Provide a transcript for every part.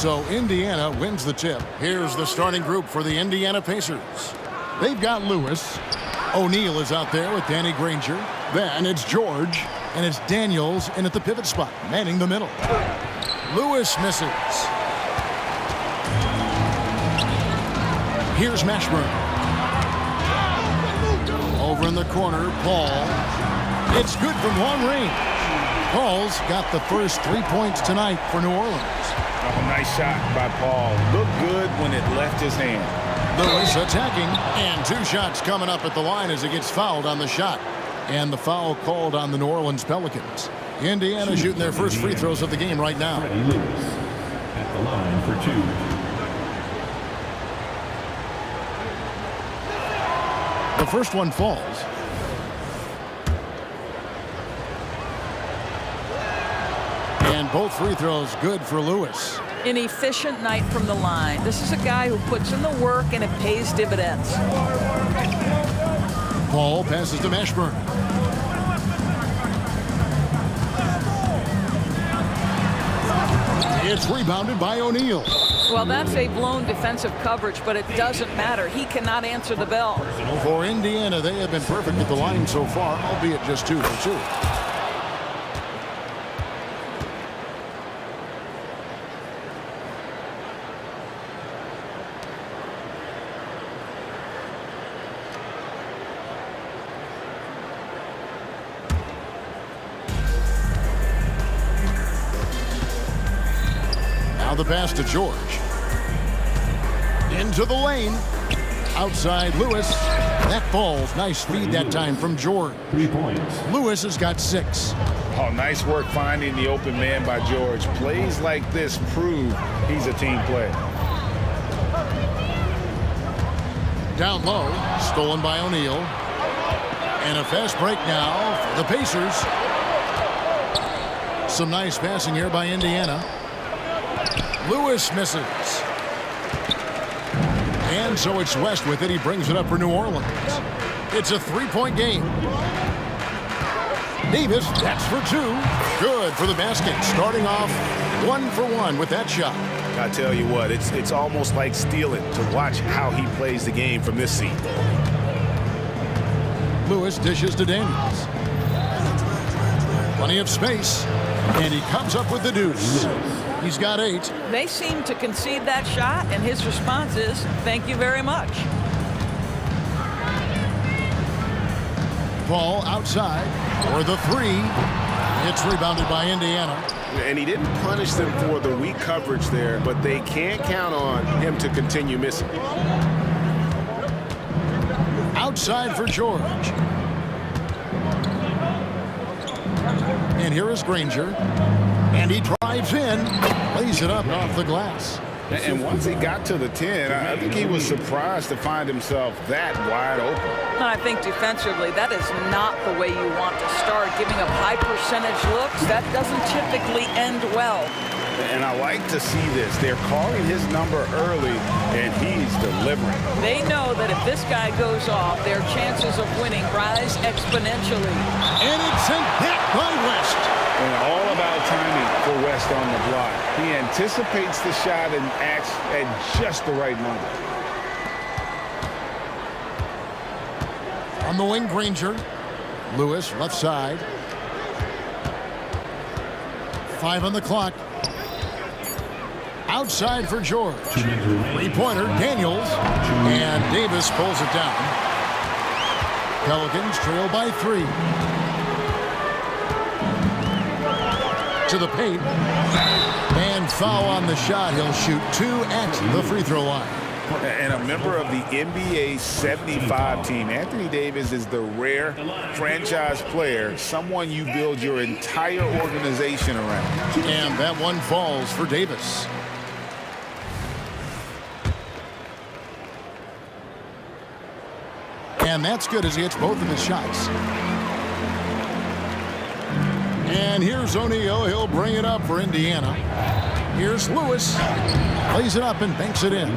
So Indiana wins the tip. Here's the starting group for the Indiana Pacers. They've got Lewis. O'Neal is out there with Danny Granger. Then it's George. And it's Daniels in at the pivot spot, manning the middle. Lewis misses. Here's Mashburn. Over in the corner, Paul. It's good from long range. Paul's got the first 3 points tonight for New Orleans. Oh, nice shot by Paul. Looked good when it left his hand. Lewis attacking, and 2 shots coming up at the line as he gets fouled on the shot. And the foul called on the New Orleans Pelicans. Indiana shooting their first free throws of the game right now. Freddie Lewis at the line for 2. The first one falls. And both free throws good for Lewis. An efficient night from the line. This is a guy who puts in the work and it pays dividends. Paul passes to Mashburn. It's rebounded by O'Neal. Well, that's a blown defensive coverage, but it doesn't matter. He cannot answer the bell. For Indiana, they have been perfect at the line so far, albeit just 2 for 2. Now the pass to George. Into the lane. Outside Lewis. That falls. Nice feed that time from George. 3 points. Lewis has got 6. Oh, nice work finding the open man by George. Plays like this prove he's a team player. Down low. Stolen by O'Neal. And a fast break now for the Pacers. Some nice passing here by Indiana. Lewis misses. And so it's West with it. He brings it up for New Orleans. It's a 3-point game. Davis, that's for 2. Good for the basket. Starting off 1 for 1 with that shot. I tell you what, it's almost like stealing to watch how he plays the game from this seat. Lewis dishes to Daniels. Plenty of space. And he comes up with the deuce. He's got 8. They seem to concede that shot, and his response is, thank you very much. Paul outside for the 3. It's rebounded by Indiana. And he didn't punish them for the weak coverage there, but they can't count on him to continue missing. Outside for George. And here is Granger. And he drives in, lays it up off the glass. And once he got to the 10, I think he was surprised to find himself that wide open. And I think defensively, that is not the way you want to start. Giving up high percentage looks, that doesn't typically end well. And I like to see this. They're calling his number early, and he's delivering. They know that if this guy goes off, their chances of winning rise exponentially. And it's sent back by West. And all about timing for West on the block. He anticipates the shot and acts at just the right moment. On the wing, Granger. Lewis, left side. 5 on the clock. Outside for George. 3-pointer, Daniels. And Davis pulls it down. Pelicans trail by 3. To the paint. And foul on the shot. He'll shoot 2 at the free throw line. And a member of the NBA 75 team, Anthony Davis is the rare franchise player, someone you build your entire organization around. And that one falls for Davis. And that's good as he hits both of his shots. And here's O'Neal. He'll bring it up for Indiana. Here's Lewis. Lays it up and banks it in.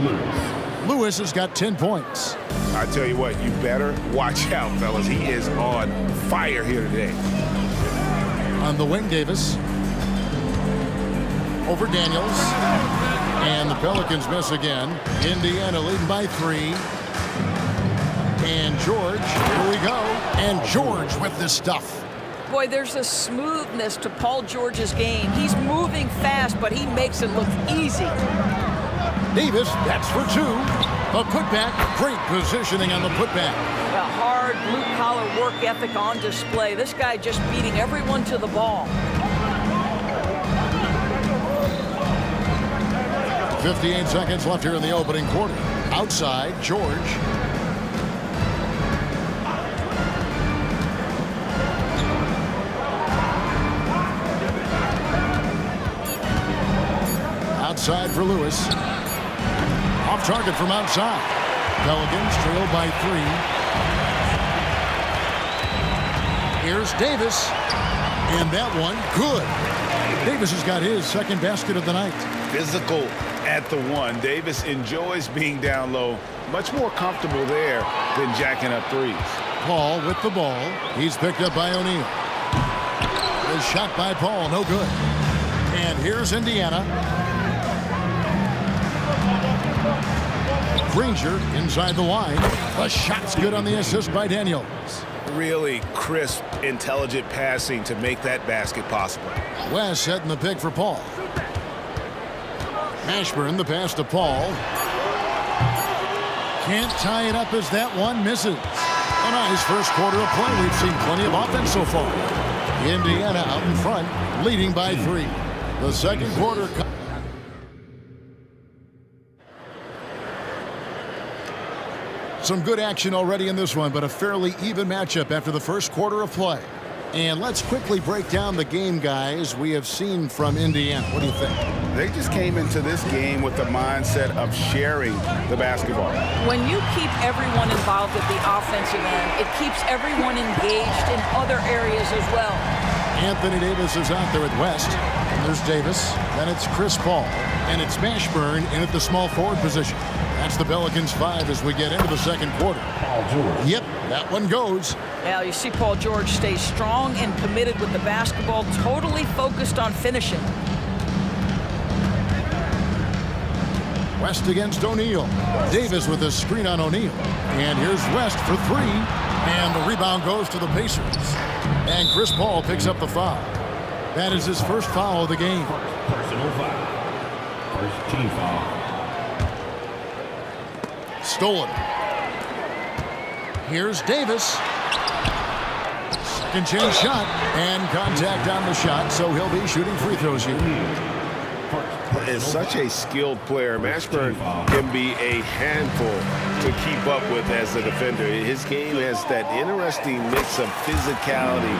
Lewis has got 10 points. I tell you what, you better watch out, fellas. He is on fire here today. On the wing, Davis. Over Daniels. And the Pelicans miss again. Indiana leading by 3. And George, here we go. And George with the stuff. Boy, there's a smoothness to Paul George's game. He's moving fast, but he makes it look easy. Davis, that's for 2. A putback, great positioning on the putback. A hard blue-collar work ethic on display. This guy just beating everyone to the ball. 58 seconds left here in the opening quarter. Outside, George. Outside for Lewis. Off target from outside. Pelicans trail by 3. Here's Davis. And that one, good. Davis has got his second basket of the night. Physical at the 1. Davis enjoys being down low. Much more comfortable there than jacking up threes. Paul with the ball. He's picked up by O'Neal. A shot by Paul, no good. And here's Indiana. Granger inside the line. The shot's good on the assist by Daniels. Really crisp, intelligent passing to make that basket possible. West setting the pick for Paul. Mashburn the pass to Paul. Can't tie it up as that one misses. A nice first quarter of play. We've seen plenty of offense so far. Indiana out in front, leading by 3. The second quarter. Some good action already in this one, but a fairly even matchup after the first quarter of play. And let's quickly break down the game, guys, we have seen from Indiana. What do you think? They just came into this game with the mindset of sharing the basketball. When you keep everyone involved at the offensive end, it keeps everyone engaged in other areas as well. Anthony Davis is out there at West. And there's Davis. Then it's Chris Paul. And it's Mashburn in at the small forward position. That's the Pelicans 5 as we get into the second quarter. Paul George. Yep, that one goes. Now you see Paul George stay strong and committed with the basketball, totally focused on finishing. West against O'Neal. Davis with a screen on O'Neal. And here's West for 3. And the rebound goes to the Pacers. And Chris Paul picks up the foul. That is his first foul of the game. Personal foul. First team foul. Stolen. Here's Davis. Second chance shot. And contact on the shot, so he'll be shooting free throws here. Is such a skilled player. Mashburn can be a handful to keep up with as a defender. His game has that interesting mix of physicality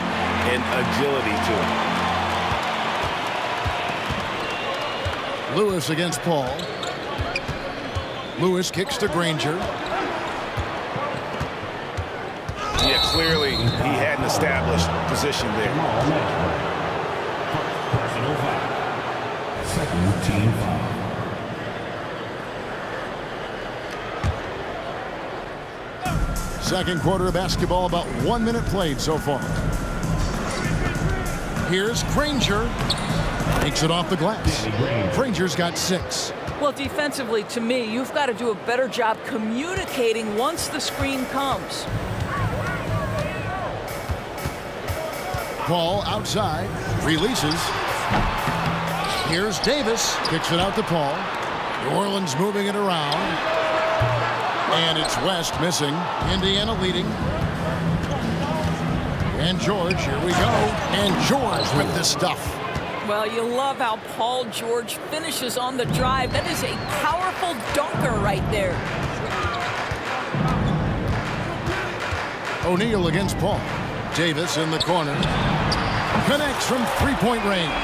and agility to it. Lewis against Paul. Lewis kicks to Granger. Yeah, clearly he had an established position there. Personal foul. Second team foul. Second quarter of basketball, about 1 minute played so far. Here's Granger. Takes it off the glass. Granger's got 6. Well, defensively, to me, you've got to do a better job communicating once the screen comes. Paul outside. Releases. Here's Davis. Kicks it out to Paul. New Orleans moving it around. And it's West missing. Indiana leading. And George, here we go. And George with this stuff. Well, you love how Paul George finishes on the drive. That is a powerful dunker right there. O'Neal against Paul. Davis in the corner. Connects from three-point range.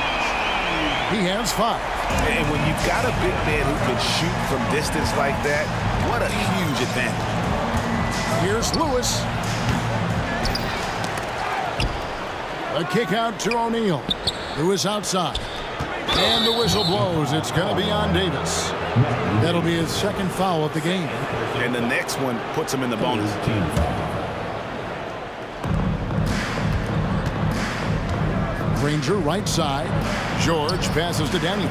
He has 5. And when you've got a big man who can shoot from distance like that, what a huge advantage. Here's Lewis. A kick out to O'Neal. Lewis outside. And the whistle blows. It's going to be on Davis. That'll be his second foul of the game. And the next one puts him in the bonus. Team foul. Granger right side. George passes to Daniels.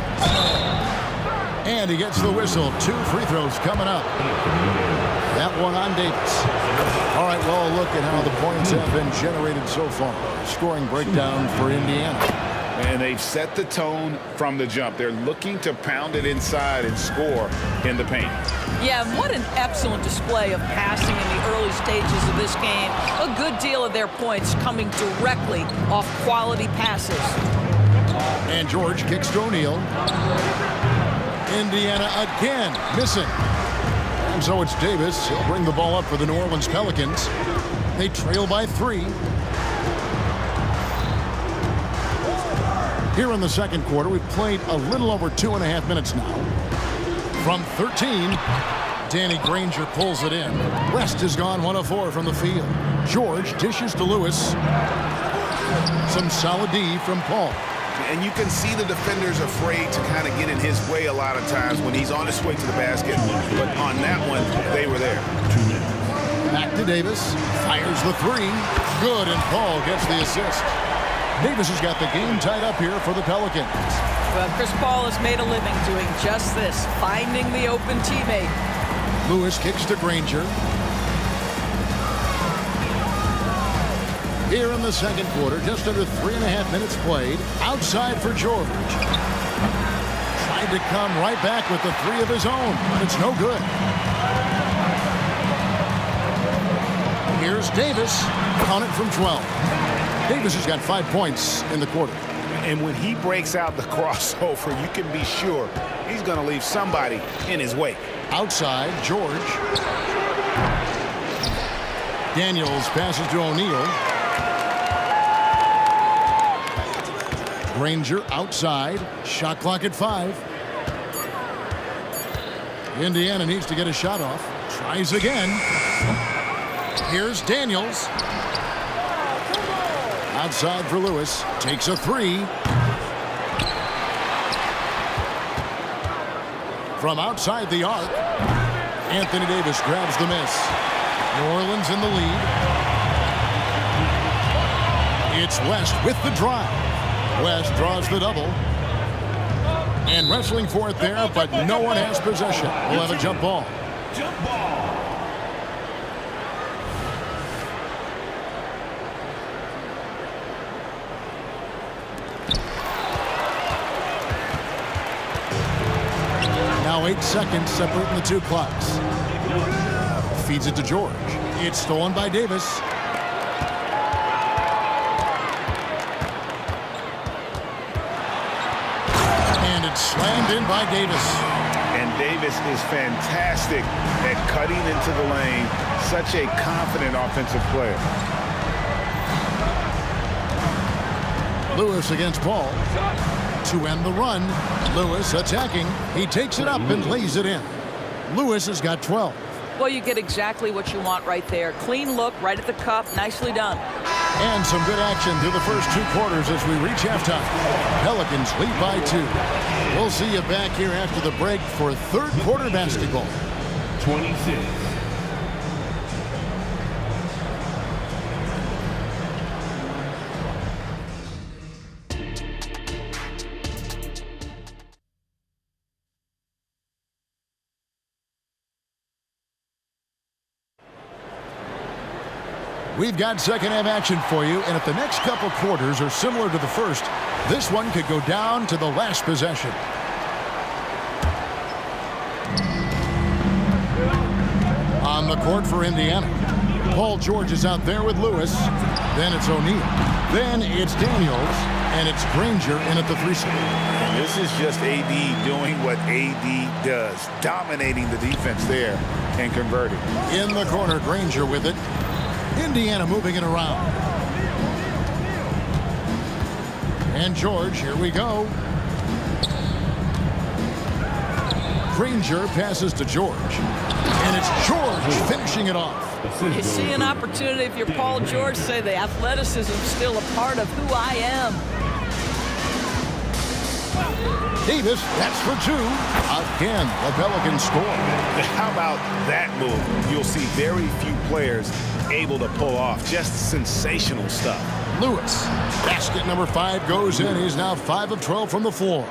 And he gets the whistle. 2 free throws coming up. That one on Davis. All right, well, look at how the points have been generated so far. Scoring breakdown for Indiana. And they've set the tone from the jump. They're looking to pound it inside and score in the paint. Yeah, what an excellent display of passing in the early stages of this game. A good deal of their points coming directly off quality passes. And George kicks to O'Neal. Indiana again missing. And so it's Davis. He'll bring the ball up for the New Orleans Pelicans. They trail by 3. Here in the second quarter, we've played a little over 2.5 minutes now. From 13, Danny Granger pulls it in. West has gone 1 of 4 from the field. George dishes to Lewis. Some solid D from Paul. And you can see the defenders afraid to kind of get in his way a lot of times when he's on his way to the basket. But on that one, they were there. Back to Davis. Fires the 3. Good, and Paul gets the assist. Davis has got the game tied up here for the Pelicans. Well, Chris Paul has made a living doing just this, finding the open teammate. Lewis kicks to Granger. Here in the second quarter, just under 3.5 minutes played. Outside for George. Tried to come right back with the 3 of his own, but it's no good. Here's Davis. Count it from 12. Davis has got 5 points in the quarter. And when he breaks out the crossover, you can be sure he's going to leave somebody in his wake. Outside, George. Daniels passes to O'Neal. Granger outside. Shot clock at 5. Indiana needs to get a shot off. Tries again. Here's Daniels. Outside for Lewis. Takes a 3. From outside the arc, Anthony Davis grabs the miss. New Orleans in the lead. It's West with the drive. West draws the double. And wrestling for it there, but no one has possession. We'll have a jump ball. Jump ball. Now 8 seconds separating the 2 clocks. Feeds it to George. It's stolen by Davis. And it's slammed in by Davis. And Davis is fantastic at cutting into the lane. Such a confident offensive player. Lewis against Paul. To end the run, Lewis attacking. He takes it up and lays it in. Lewis has got 12. Well, you get exactly what you want right there. Clean look, right at the cup. Nicely done. And some good action through the first 2 quarters as we reach halftime. Pelicans lead by 2. We'll see you back here after the break for third quarter basketball. 26. We've got second half action for you, and if the next couple quarters are similar to the first, this one could go down to the last possession. On the court for Indiana, Paul George is out there with Lewis. Then it's O'Neal. Then it's Daniels, and it's Granger in at the 3 spot. This is just AD doing what AD does, dominating the defense there and converting. In the corner, Granger with it. Indiana moving it around. And George, here we go. Granger passes to George. And it's George finishing it off. You see an opportunity if you're Paul George, say the athleticism is still a part of who I am. Davis, that's for 2. Again, the Pelicans score. How about that move? You'll see very few players able to pull off just sensational stuff. Lewis, basket number 5 goes in. He's now 5 of 12 from the floor.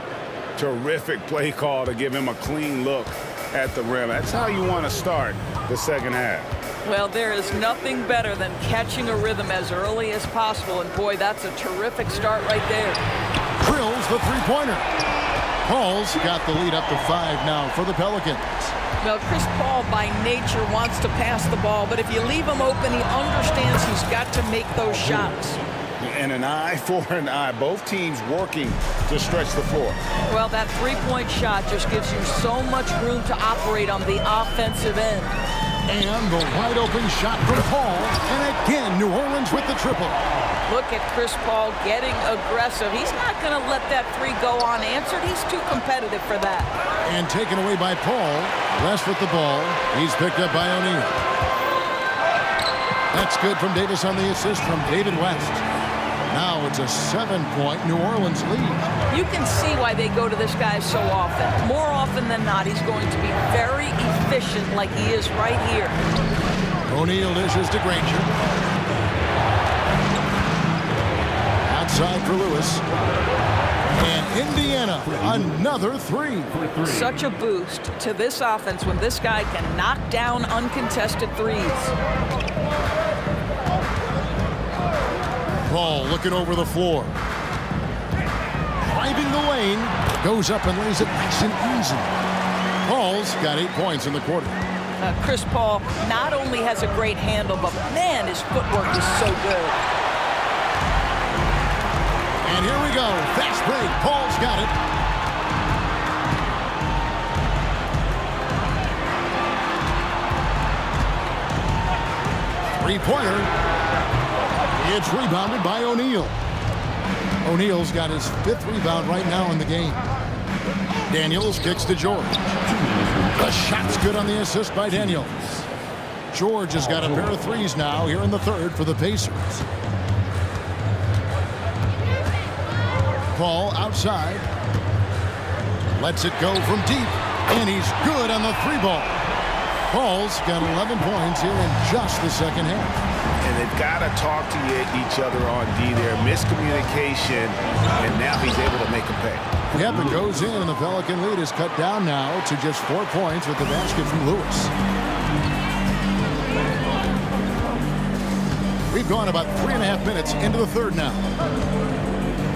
Terrific play call to give him a clean look at the rim. That's how you want to start the second half. Well, there is nothing better than catching a rhythm as early as possible. And, boy, that's a terrific start right there. Drills the three-pointer. Paul's got the lead up to 5 now for the Pelicans. Well, Chris Paul, by nature, wants to pass the ball. But if you leave him open, he understands he's got to make those shots. And an eye for an eye. Both teams working to stretch the floor. Well, that three-point shot just gives you so much room to operate on the offensive end. And the wide-open shot from Paul. And again, New Orleans with the triple. Look at Chris Paul getting aggressive. He's not going to let that three go unanswered. He's too competitive for that. And taken away by Paul. West with the ball. He's picked up by O'Neal. That's good from Davis on the assist from David West. Now it's a 7-point New Orleans lead. You can see why they go to this guy so often. More often than not, he's going to be very efficient like he is right here. O'Neal dishes to Granger. Outside for Lewis. And Indiana, another three. Such a boost to this offense when this guy can knock down uncontested threes. Paul looking over the floor. Driving the lane. Goes up and lays it nice and easy. Paul's got 8 points in the quarter. Chris Paul not only has a great handle, but man, his footwork is so good. And here we go. Fast break. Paul's got it. Three-pointer. It's rebounded by O'Neal. O'Neal's got his 5th rebound right now in the game. Daniels kicks to George. The shot's good on the assist by Daniels. George has got a pair of threes now here in the third for the Pacers. Paul outside. Lets it go from deep. And he's good on the three ball. Paul's got 11 points here in just the second half. And they've got to talk to each other on D there. Miscommunication, and now he's able to make a pay. Yep, it goes in, and the Pelican lead is cut down now to just 4 points with the basket from Lewis. We've gone about 3.5 minutes into the third now.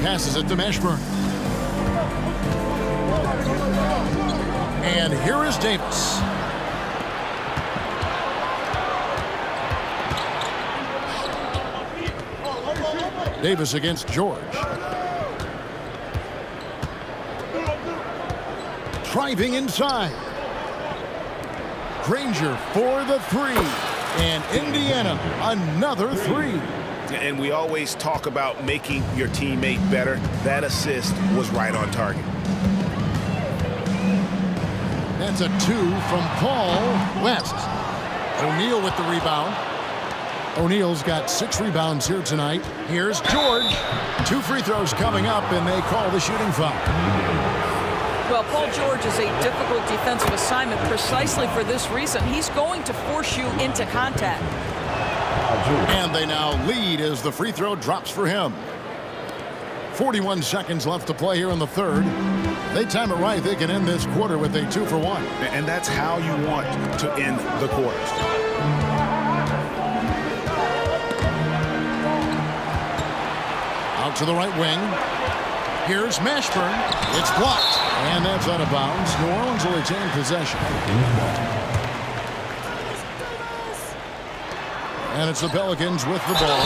Passes it to Mashburn. And here is Davis. Davis against George. Driving inside. Granger for the three. And Indiana, another three. And we always talk about making your teammate better. That assist was right on target. That's a 2 from Paul West. O'Neal with the rebound. O'Neal's got 6 rebounds here tonight. Here's George. 2 free throws coming up, and they call the shooting foul. Well, Paul George is a difficult defensive assignment precisely for this reason. He's going to force you into contact. And they now lead as the free throw drops for him. 41 seconds left to play here in the third. They time it right. They can end this quarter with a 2 for 1. And that's how you want to end the quarters. Out to the right wing. Here's Mashburn. It's blocked. And that's out of bounds. New Orleans will retain possession. And it's the Pelicans with the ball.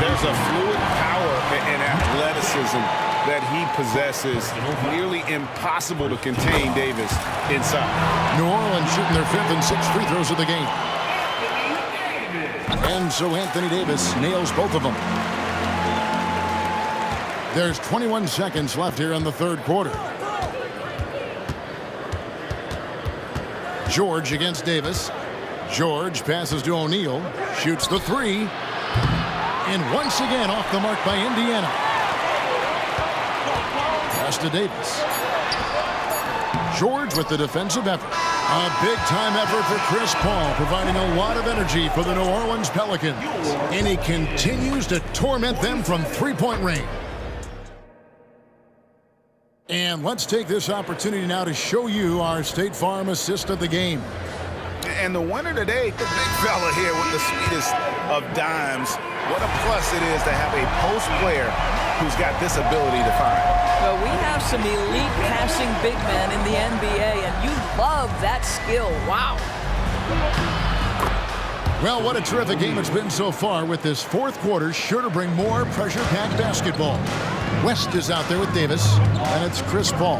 There's a fluid power and athleticism that he possesses. Nearly impossible to contain Davis inside. New Orleans shooting their 5th and 6th free throws of the game. And so Anthony Davis nails both of them. There's 21 seconds left here in the third quarter. George against Davis. George passes to O'Neal. Shoots the 3. And once again off the mark by Indiana. Pass to Davis. George with the defensive effort. A big-time effort for Chris Paul, providing a lot of energy for the New Orleans Pelicans. And he continues to torment them from three-point range. And let's take this opportunity now to show you our State Farm assist of the game. And the winner today, the big fella here with the sweetest of dimes. What a plus it is to have a post player who's got this ability to find. Well, we have some elite passing big men in the NBA, and you love that skill. Wow. Well, what a terrific game it's been so far, with this fourth quarter sure to bring more pressure-packed basketball. West is out there with Davis, and it's Chris Paul.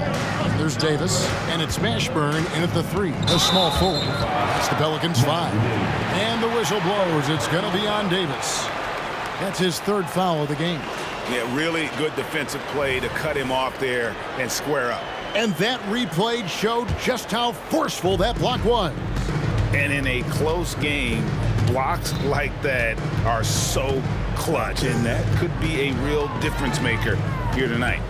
There's Davis, and it's Mashburn in at the 3, a small forward. It's the Pelicans 5. And the whistle blows. It's going to be on Davis. That's his third foul of the game. Yeah, really good defensive play to cut him off there and square up. And that replay showed just how forceful that block was. And in a close game, blocks like that are so clutch, and that could be a real difference maker here tonight.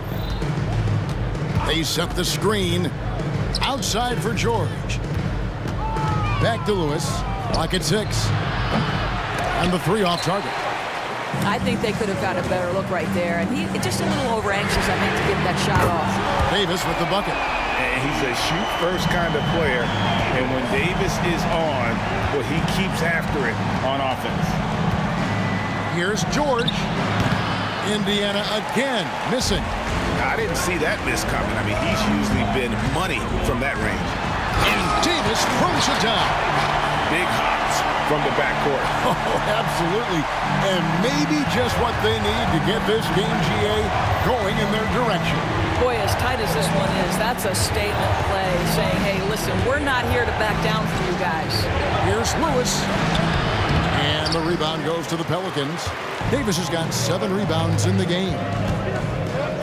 They set the screen outside for George. Back to Lewis. Clock at 6. And the 3 off target. I think they could have got a better look right there, and he's just a little over anxious, I think, to get that shot off. Davis with the bucket. And he's a shoot-first kind of player, and when Davis is on, well, he keeps after it on offense. Here's George. Indiana again missing. I didn't see that miss coming. I mean, he's usually been money from that range. And Davis throws it down. Big hops from the backcourt. Oh, absolutely. And maybe just what they need to get this game, GA, going in their direction. Boy, as tight as this one is, that's a statement play saying, hey, listen, we're not here to back down for you guys. Here's Lewis. And the rebound goes to the Pelicans. Davis has got 7 rebounds in the game.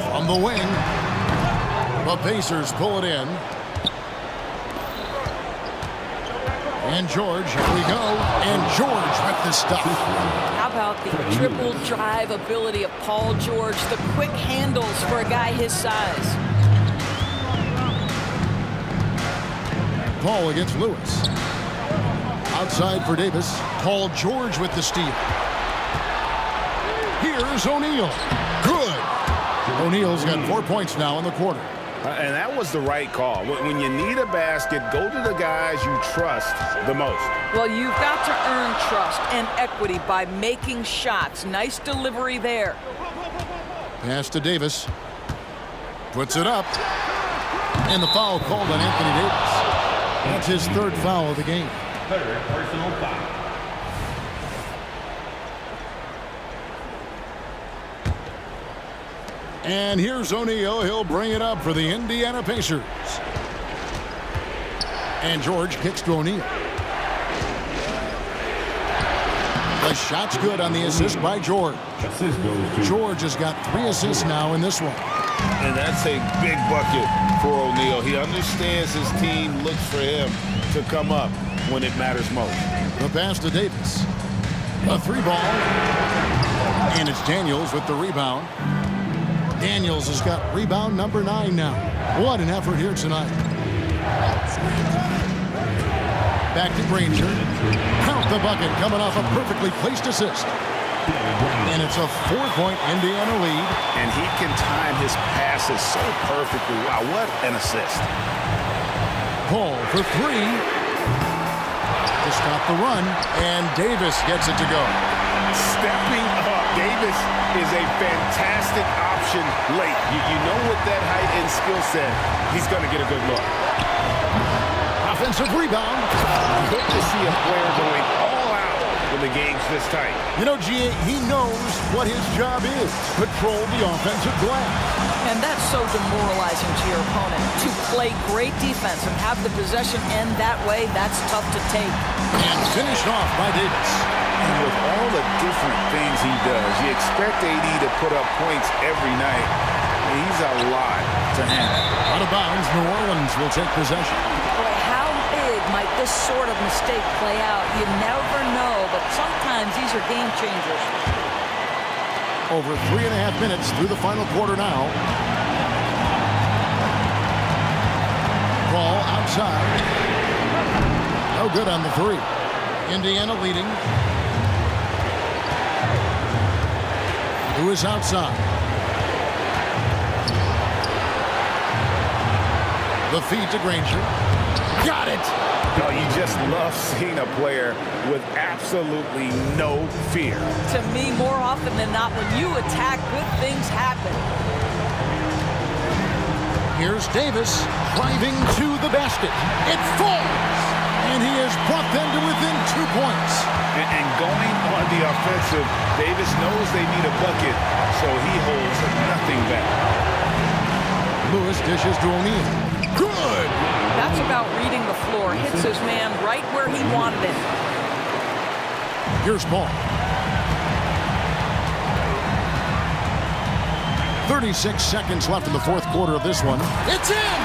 From the wing, the Pacers pull it in. And George, here we go. And George with the stuff. How about the triple drive ability of Paul George, the quick handles for a guy his size. Paul against Lewis. Outside for Davis. Paul George with the steal. Here's O'Neal. Good. O'Neal's got 4 points now in the quarter. And that was the right call. When you need a basket, go to the guys you trust the most. Well, you've got to earn trust and equity by making shots. Nice delivery there. Pass to Davis. Puts it up. And the foul called on Anthony Davis. That's his 3rd foul of the game. 3rd personal foul. And here's O'Neal. He'll bring it up for the Indiana Pacers. And George kicks to O'Neal. The shot's good on the assist by George. Assist goes to George has got 3 assists now in this one. And that's a big bucket for O'Neal. He understands his team looks for him to come up when it matters most. The pass to Davis. A 3 ball. And it's Daniels with the rebound. Daniels has got rebound number 9 now. What an effort here tonight. Back to Granger. Count the bucket coming off a perfectly placed assist. And it's a 4-point Indiana lead. And he can time his passes so perfectly. Wow, what an assist. Paul for 3. To stop the run. And Davis gets it to go. Stepping up. Davis is a fantastic option late. You know, with that height and skill set, he's going to get a good look. Offensive rebound. Good to see a player going all out when the game's this tight. You know, GA, he knows what his job is. Control the offensive glass. And that's so demoralizing to your opponent. To play great defense and have the possession end that way, that's tough to take. And finished off by Davis. And with all the different things he does, you expect AD to put up points every night. He's a lot to handle. Out of bounds, New Orleans will take possession. Boy, how big might this sort of mistake play out? You never know, but sometimes these are game changers. Over 3.5 minutes through the final quarter now. Ball outside. No good on the 3. Indiana leading. Who is outside? The feed to Granger. Got it. Oh, you just love seeing a player with absolutely no fear. To me, more often than not, when you attack, good things happen. Here's Davis driving to the basket. It falls. And he has brought them to within 2 points. And going on the offensive, Davis knows they need a bucket, so he holds nothing back. Lewis dishes to O'Neal. Good. That's about reading the floor. Hits his man right where he wanted it. Here's Paul. 36 seconds left in the fourth quarter of this one. It's in!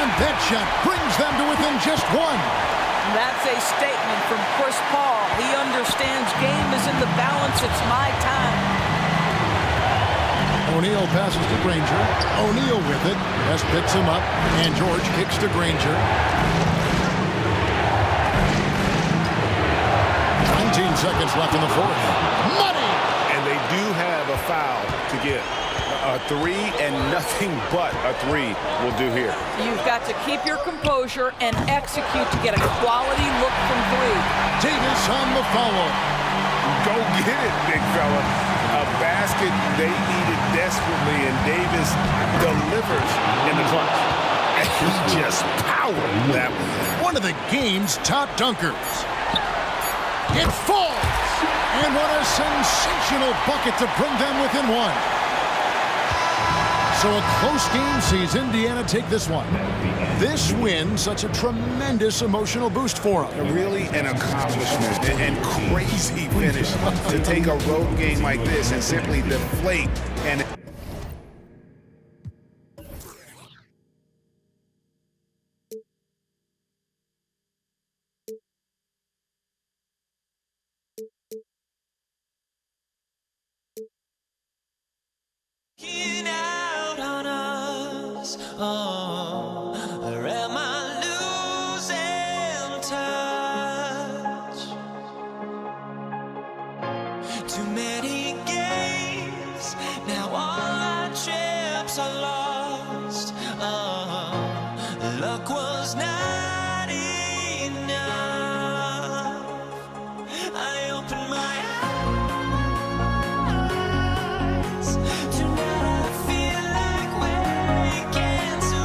And that shot brings them to within just one. That's a statement from Chris Paul. He understands game is in the balance. It's my time. O'Neal passes to Granger. O'Neal with it. Hess picks him up. And George kicks to Granger. 19 seconds left in the fourth. Money! And they do have a foul to get. A three and nothing but a three will do here. You've got to keep your composure and execute to get a quality look from three. Davis on the follow. Go get it, big fella. A basket they needed desperately, and Davis delivers in the clutch. And he just powered that one. One of the game's top dunkers. It falls! And what a sensational bucket to bring them within one. So a close game sees Indiana take this one. This win, such a tremendous emotional boost for them. Really an accomplishment and crazy finish to take a road game like this and simply deflate and or am I losing touch? Too many games, now all our chips are lost. Luck was not enough. I opened my eyes. Tonight I feel like waking to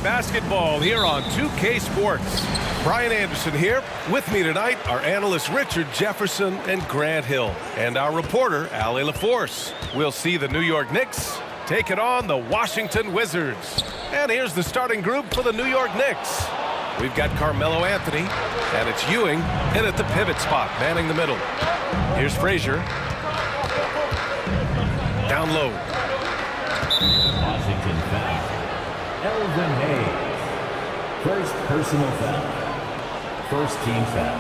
Basketball here on 2K Sports. Brian Anderson here. With me tonight are analysts Richard Jefferson and Grant Hill, and our reporter, Allie LaForce. We'll see the New York Knicks take it on the Washington Wizards. And here's the starting group for the New York Knicks. We've got Carmelo Anthony, and it's Ewing in at the pivot spot, manning the middle. Here's Frazier. Down low. Washington foul. Elvin Hayes. First personal foul. First team foul.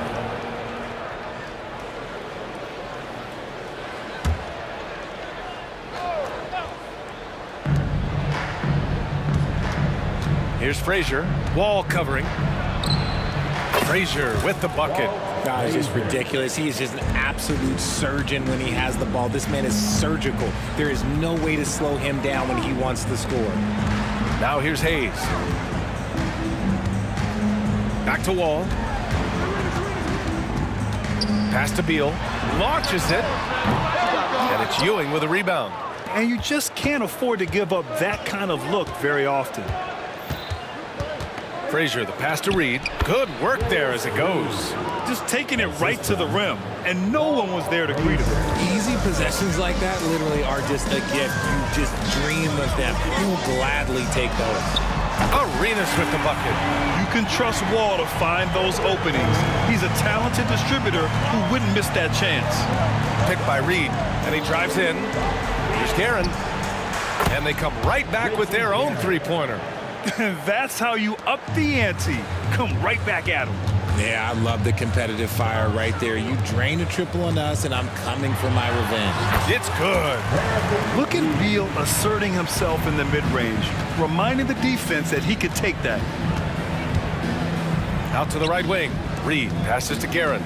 Here's Frazier. Wall covering. Frazier with the bucket. Guys, just ridiculous. He is just an absolute surgeon when he has the ball. This man is surgical. There is no way to slow him down when he wants to score. Now here's Hayes. Back to Wall. Pass to Beal. Launches it. And it's Ewing with a rebound. And you just can't afford to give up that kind of look very often. Frazier, the pass to Reed. Good work there as it goes. Just taking it right to the rim, and no one was there to greet him. Easy possessions like that literally are just a gift. You just dream of them. You will gladly take those. Arenas with the bucket. You can trust Wall to find those openings. He's a talented distributor who wouldn't miss that chance. Picked by Reed, and he drives in. Here's Guerin. And they come right back with their own three-pointer. That's how you up the ante. Come right back at him. Yeah, I love the competitive fire right there. You drain a triple on us, and I'm coming for my revenge. It's good. Look at Beal asserting himself in the mid-range, reminding the defense that he could take that. Out to the right wing. Reed passes to Guerin.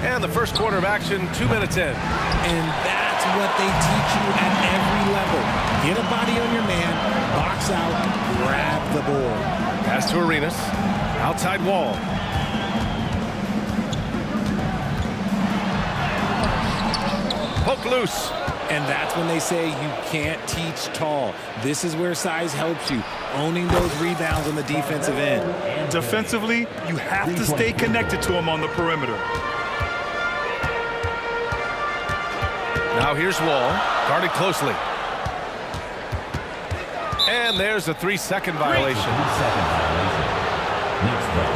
And the first quarter of action, 2 minutes in. And that's what they teach you at every level. Get a body on your man, box out, grab the board. Pass to Arenas. Outside Wall. Poke loose. And that's when they say you can't teach tall. This is where size helps you, owning those rebounds on the defensive end. Defensively, you have to stay connected to him on the perimeter. Now here's Wall, guarded closely. And there's a 3-second violation. 3-second violation. Next foul.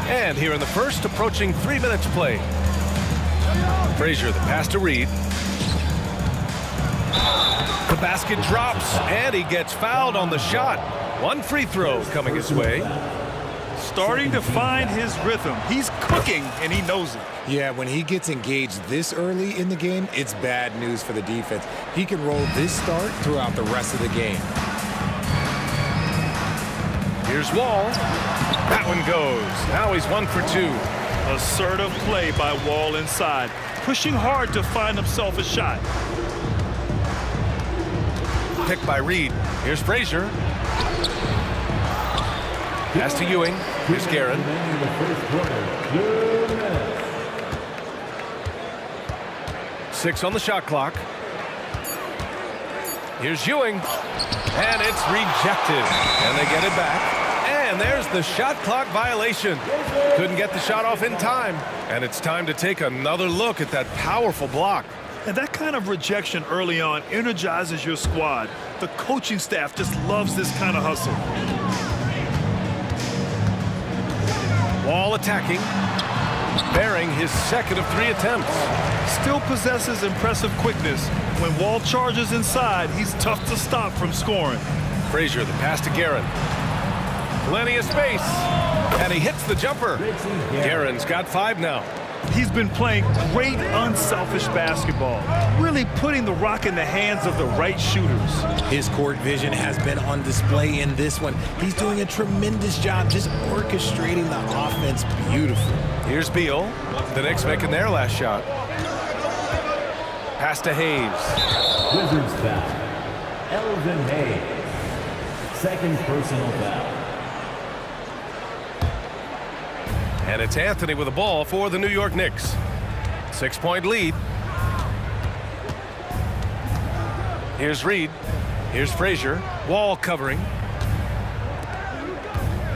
And here in the first, approaching 3 minutes played. Frazier, the pass to Reed. The basket drops, and he gets fouled on the shot. One free throw coming his way. Starting to find his rhythm. He's cooking, and he knows it. Yeah, when he gets engaged this early in the game, it's bad news for the defense. He can roll this start throughout the rest of the game. Here's Wall. That one goes. Now he's 1 for 2. Assertive play by Wall inside, pushing hard to find himself a shot. Picked by Reed. Here's Frazier. Pass to Ewing. Here's Guerin. In the first quarter, 2 minutes. 6 on the shot clock. Here's Ewing. And it's rejected. And they get it back. And there's the shot clock violation. Couldn't get the shot off in time. And it's time to take another look at that powerful block. And that kind of rejection early on energizes your squad. The coaching staff just loves this kind of hustle. Wall attacking. Bearing his second of 3 attempts. Still possesses impressive quickness. When Wall charges inside, he's tough to stop from scoring. Frazier, the pass to Guerin. Plenty of space. And he hits the jumper. Guerin's got 5 now. He's been playing great unselfish basketball, really putting the rock in the hands of the right shooters. His court vision has been on display in this one. He's doing a tremendous job just orchestrating the offense beautifully. Here's Beal. The Knicks making their last shot. Pass to Hayes. Wizards foul. Elvin Hayes. Second personal foul. And it's Anthony with the ball for the New York Knicks. 6-point lead. Here's Reed. Here's Frazier. Wall covering.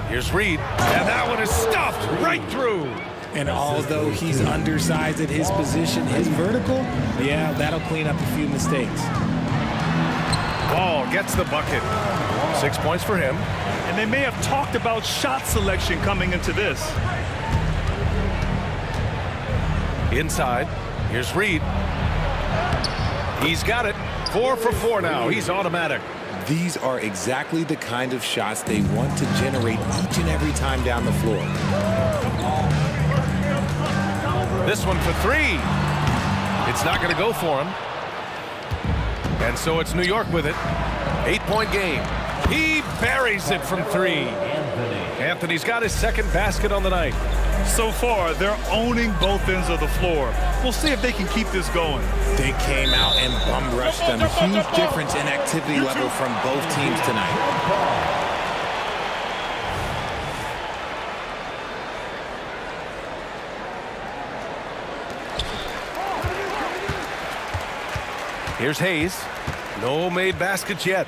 Here's Reed. And that one is stuffed right through. And although he's undersized at his position, his vertical, yeah, that'll clean up a few mistakes. Wall gets the bucket. 6 points for him. And they may have talked about shot selection coming into this. Inside. Here's Reed. He's got it. 4 for 4 now. He's automatic. These are exactly the kind of shots they want to generate each and every time down the floor. This one for 3. It's not going to go for him. And so it's New York with it. 8-point game. He buries it from 3. Anthony's got his second basket on the night. So far, they're owning both ends of the floor. We'll see if they can keep this going. They came out and bum rushed them. Huge difference in activity level from both teams tonight. Here's Hayes. No made baskets yet.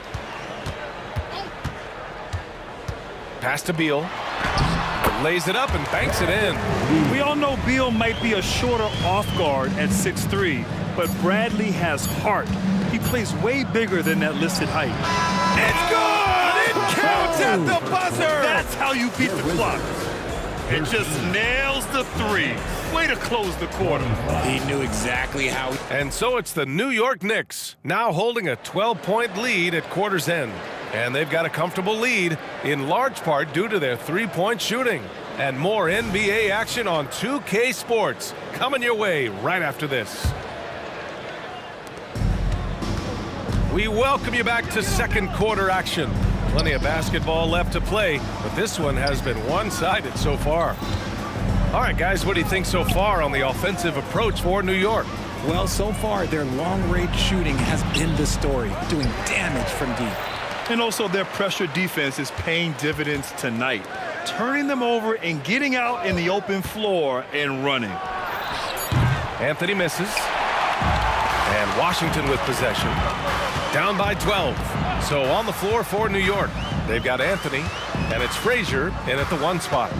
Pass to Beal. Lays it up and banks it in. We all know Beal might be a shorter off guard at 6'3", but Bradley has heart. He plays way bigger than that listed height. It's good! It counts at the buzzer! That's how you beat the clock. It just nails the 3. Way to close the quarter. He knew exactly how. And so it's the New York Knicks now holding a 12-point lead at quarter's end. And they've got a comfortable lead in large part due to their 3-point shooting. And more NBA action on 2K Sports coming your way right after this. We welcome you back to second quarter action. Plenty of basketball left to play, but this one has been one-sided so far. All right, guys, what do you think so far on the offensive approach for New York? Well, so far, their long-range shooting has been the story, doing damage from deep. And also their pressure defense is paying dividends tonight, turning them over and getting out in the open floor and running. Anthony misses. And Washington with possession. Down by 12. So on the floor for New York, they've got Anthony, and it's Frazier in at the 1 spot.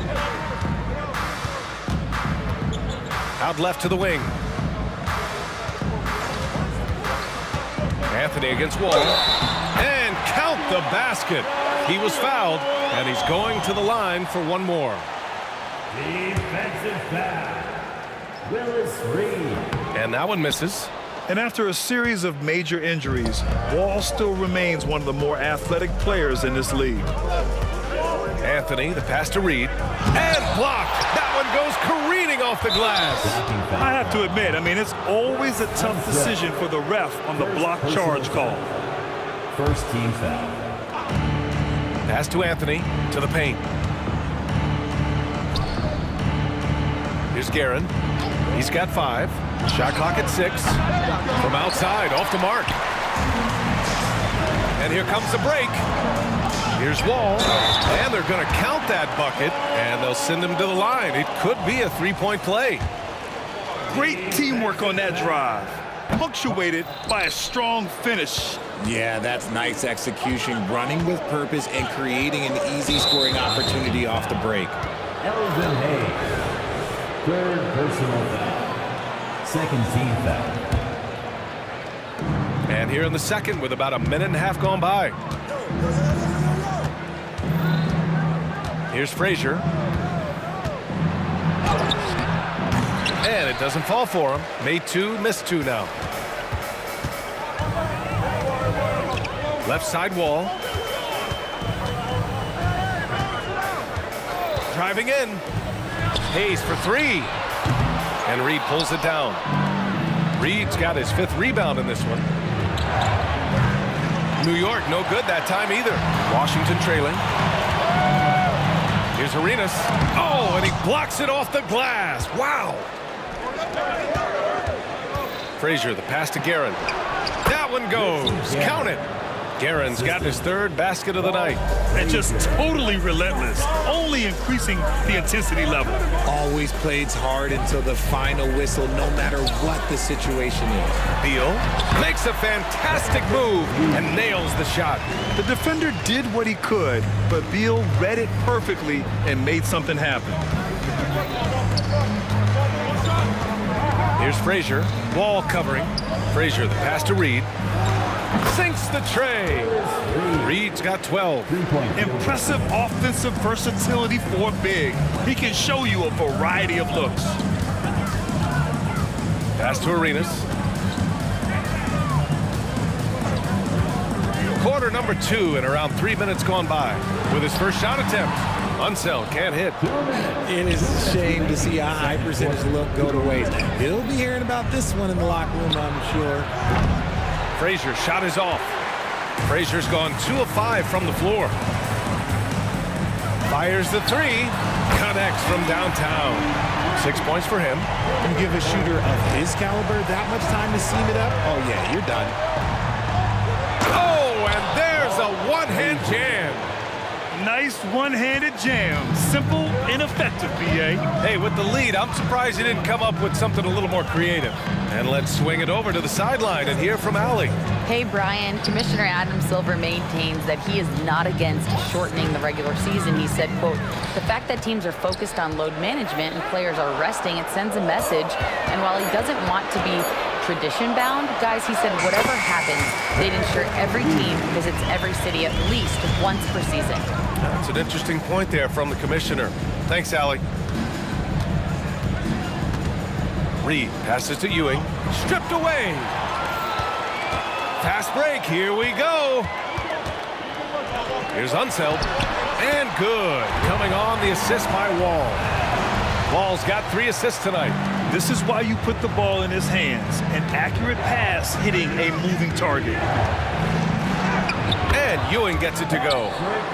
Out left to the wing. Anthony against Wall. And count the basket. He was fouled, and he's going to the line for one more. Defensive foul. Willis Reed. And that one misses. And after a series of major injuries, Wall still remains one of the more athletic players in this league. Anthony, the pass to Reed. And blocked. That one goes careening off the glass. I have to admit, it's always a tough decision for the ref on the block charge call. First team foul. Pass to Anthony, to the paint. Here's Guerin. He's got 5. Shot clock at 6. From outside, off the mark. And here comes the break. Here's Wall. And they're going to count that bucket, and they'll send him to the line. It could be a 3-point play. Great teamwork on that drive, punctuated by a strong finish. Yeah, that's nice execution, running with purpose and creating an easy scoring opportunity off the break. Elvin Hayes. Third personal foul. Second team foul. And here in the second with about a minute and a half gone by. Here's Frazier. And it doesn't fall for him. Made 2, missed 2 now. Left side Wall. Driving in. Hayes for 3. And Reed pulls it down. Reed's got his 5th rebound in this one. New York, no good that time either. Washington trailing. Here's Arenas. Oh, and he blocks it off the glass. Wow. Frazier, the pass to Guerin. That one goes. Count it. Guerin's got his 3rd basket of the night. And just totally relentless, only increasing the intensity level. Always plays hard until the final whistle, no matter what the situation is. Beal makes a fantastic move and nails the shot. The defender did what he could, but Beal read it perfectly and made something happen. Here's Frazier, wall covering. Frazier, the pass to Reed. Sinks the tray. Reed's got 12. Impressive offensive versatility for big. He can show you a variety of looks. Pass to Arenas. Quarter number 2 and around 3 minutes gone by. With his first shot attempt, Unseld can't hit. It is a shame to see a high percentage look go to waste. He'll be hearing about this one in the locker room, I'm sure. Frazier's shot is off. Frazier's gone 2 of 5 from the floor. Fires the 3. Connects from downtown. 6 points for him. You give a shooter of his caliber that much time to seam it up? Oh, yeah, you're done. Oh, and there's a one-hand jam. Nice one-handed jam. Simple and effective, B.A. Hey, with the lead, I'm surprised he didn't come up with something a little more creative. And let's swing it over to the sideline and hear from Allie. Hey, Brian. Commissioner Adam Silver maintains that he is not against shortening the regular season. He said, quote, the fact that teams are focused on load management and players are resting, it sends a message. And while he doesn't want to be tradition-bound, guys, he said whatever happens, they'd ensure every team visits every city at least once per season. That's an interesting point there from the commissioner. Thanks, Allie. Reed passes to Ewing. Stripped away. Fast break. Here we go. Here's Unseld. And good. Coming on the assist by Wall. Wall's got 3 assists tonight. This is why you put the ball in his hands. An accurate pass hitting a moving target. And Ewing gets it to go.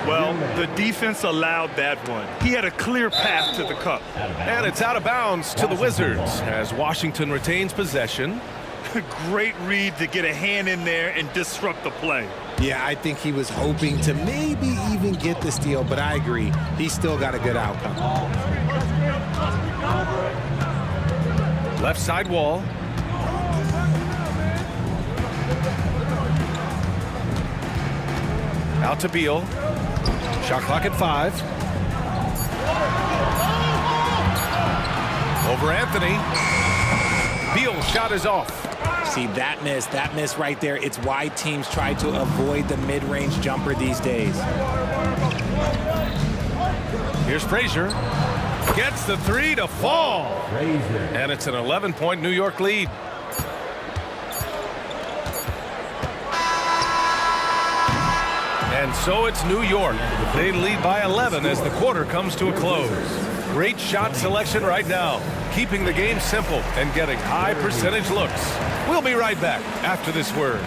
Well, the defense allowed that one. He had a clear path to the cup. And it's out of bounds to the Wizards as Washington retains possession. Great read to get a hand in there and disrupt the play. Yeah, I think he was hoping to maybe even get the steal, but I agree. He's still got a good outcome. Left side Wall. Out to Beal. Shot clock at 5. Over Anthony. Beal's shot is off. See, that miss right there, it's why teams try to avoid the mid-range jumper these days. Here's Frazier. Gets the 3 to fall. And it's an 11-point New York lead. And so it's New York. They lead by 11 as the quarter comes to a close. Great shot selection right now, keeping the game simple and getting high percentage looks. We'll be right back after this word.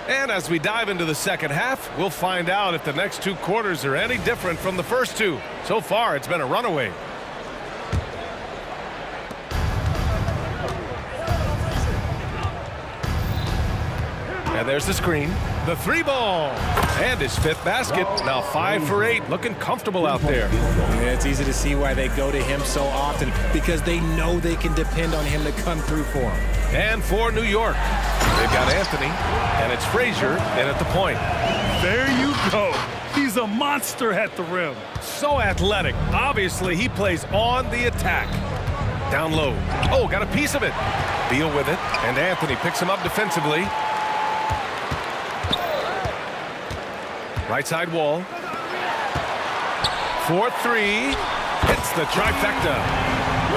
And as we dive into the second half, we'll find out if the next 2 quarters are any different from the first 2. So far, it's been a runaway. And there's the screen. The 3-ball. And his 5th basket. Now 5 for 8. Looking comfortable out there. Yeah, it's easy to see why they go to him so often, because they know they can depend on him to come through for them. And for New York, they've got Anthony, and it's Frazier in at the point. There you go. He's a monster at the rim. So athletic. Obviously, he plays on the attack. Down low. Oh, got a piece of it. Beal with it, and Anthony picks him up defensively. Right side Wall. 4-3. Hits the trifecta.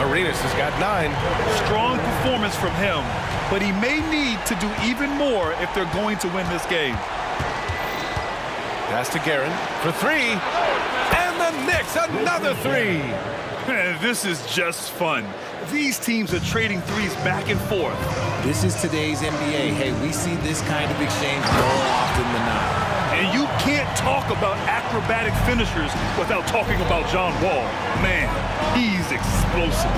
Arenas has got 9. Strong performance from him, but he may need to do even more if they're going to win this game. Pass to Guerin for 3. And the Knicks, another 3. This is just fun. These teams are trading threes back and forth. This is today's NBA. Hey, we see this kind of exchange more often than not. And you can't talk about acrobatic finishers without talking about John Wall. Man, he's explosive.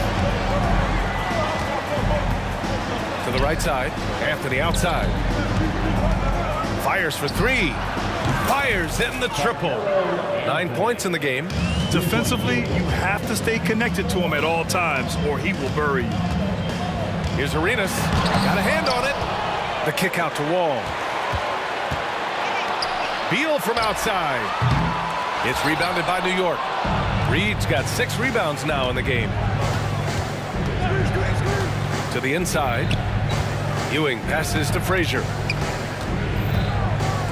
To the right side, Anthony outside. Fires for 3. Fires in the triple. 9 points in the game. Defensively, you have to stay connected to him at all times or he will bury you. Here's Arenas. Got a hand on it. The kick out to Wall. Beal from outside. It's rebounded by New York. Reed's got 6 rebounds now in the game. To the inside. Ewing passes to Frazier.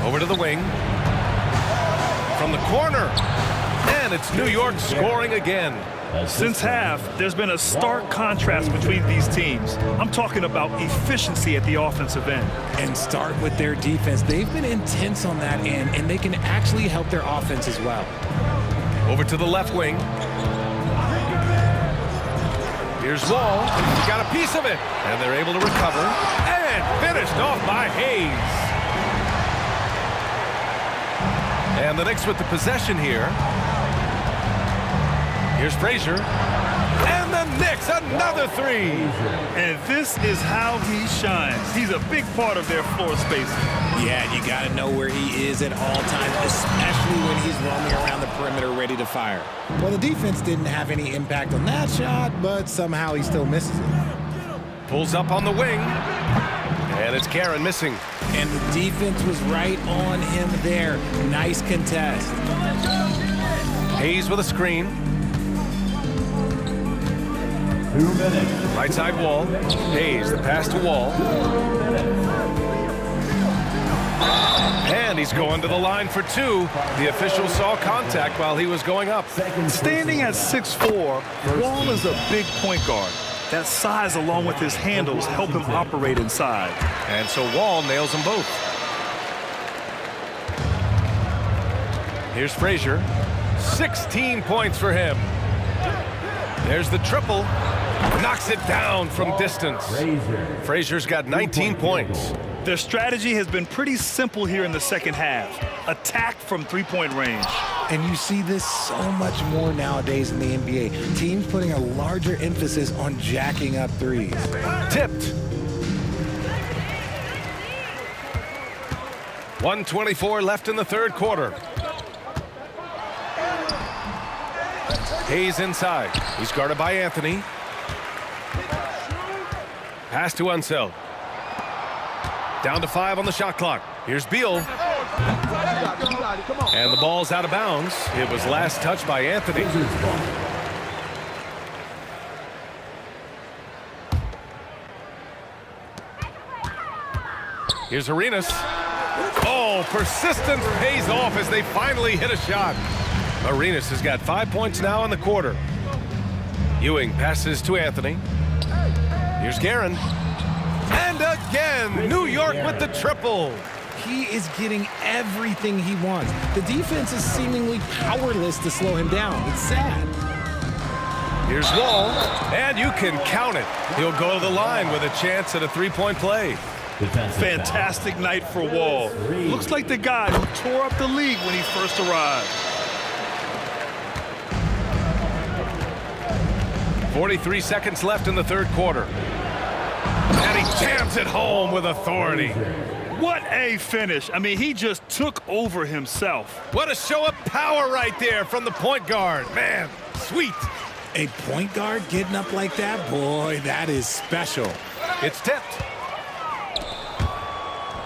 Over to the wing. From the corner. And it's New York scoring again. Since half, there's been a stark contrast between these teams. I'm talking about efficiency at the offensive end. And start with their defense. They've been intense on that end, and they can actually help their offense as well. Over to the left wing. Here's Wall. He got a piece of it. And they're able to recover. And finished off by Hayes. And the Knicks with the possession here. Here's Frazier. And the Knicks, another 3. And this is how he shines. He's a big part of their floor space. Yeah, you got to know where he is at all times, especially when he's roaming around the perimeter ready to fire. Well, the defense didn't have any impact on that shot, but somehow he still misses it. Pulls up on the wing. And it's Guerin missing. And the defense was right on him there. Nice contest. Hayes with a screen. 2 minutes. Right side Wall. Hayes, the pass to Wall. And he's going to the line for 2. The official saw contact while he was going up. Standing at 6'4", Wall is a big point guard. That size along with his handles help him operate inside. And so Wall nails them both. Here's Frazier. 16 points for him. There's the triple. Knocks it down from distance. Frazier's got 19 points. Their strategy has been pretty simple here in the second half. Attack from three-point range. And you see this so much more nowadays in the NBA. Teams putting a larger emphasis on jacking up threes. Tipped. 1:24 left in the third quarter. Hayes inside. He's guarded by Anthony. Pass to Unseld. Down to 5 on the shot clock. Here's Beal. And the ball's out of bounds. It was last touched by Anthony. Here's Arenas. Oh, persistence pays off as they finally hit a shot. Arenas has got 5 points now in the quarter. Ewing passes to Anthony. Here's Guerin. And again, New York with the triple. He is getting everything he wants. The defense is seemingly powerless to slow him down. It's sad. Here's Wall, and you can count it. He'll go to the line with a chance at a three-point play. Fantastic night for Wall. Looks like the guy who tore up the league when he first arrived. 43 seconds left in the third quarter. And he jams it home with authority. What a finish. I mean, he just took over himself. What a show of power right there from the point guard. Man, sweet. A point guard getting up like that? Boy, that is special. It's tipped.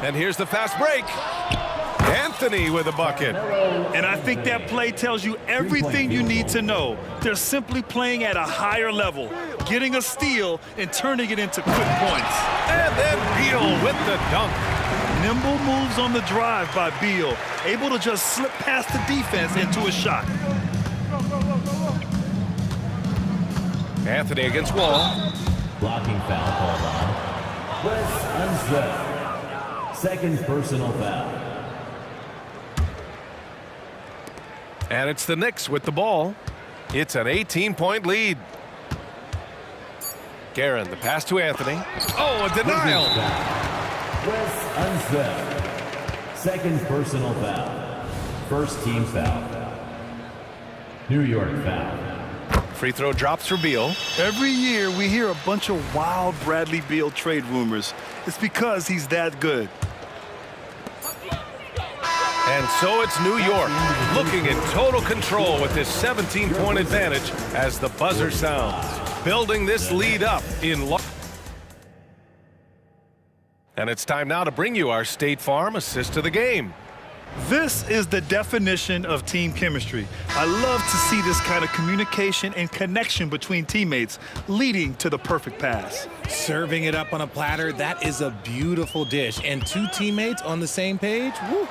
And here's the fast break. Anthony with a bucket. And I think that play tells you everything you need to know. They're simply playing at a higher level, getting a steal and turning it into quick points. And then Beal with the dunk. Nimble moves on the drive by Beal, able to just slip past the defense into a shot. Anthony against Wall. Blocking foul called on Wes Unseld. Second personal foul. And it's the Knicks with the ball. It's an 18-point lead. Guerin, the pass to Anthony. Oh, a denial. Wes Unseld. Second personal foul. First team foul. New York foul. Free throw drops for Beal. Every year we hear a bunch of wild Bradley Beal trade rumors. It's because he's that good. And so it's New York looking in total control with this 17-point advantage as the buzzer sounds. Building this lead up in and it's time now to bring you our State Farm assist of the game. This is the definition of team chemistry. I love to see this kind of communication and connection between teammates leading to the perfect pass. Serving it up on a platter, that is a beautiful dish. And two teammates on the same page, woo.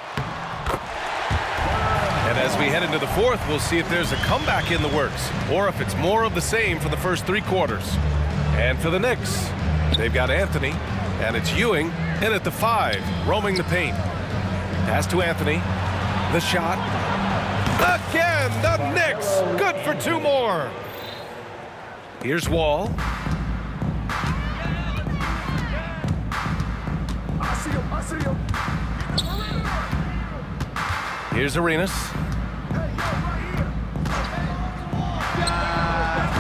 And as we head into the fourth, we'll see if there's a comeback in the works or if it's more of the same for the first three quarters. And for the Knicks, they've got Anthony, and it's Ewing in at the 5, roaming the paint. Pass to Anthony. The shot. Again, the Knicks. Good for 2 more. Here's Wall. I see him. Here's Arenas.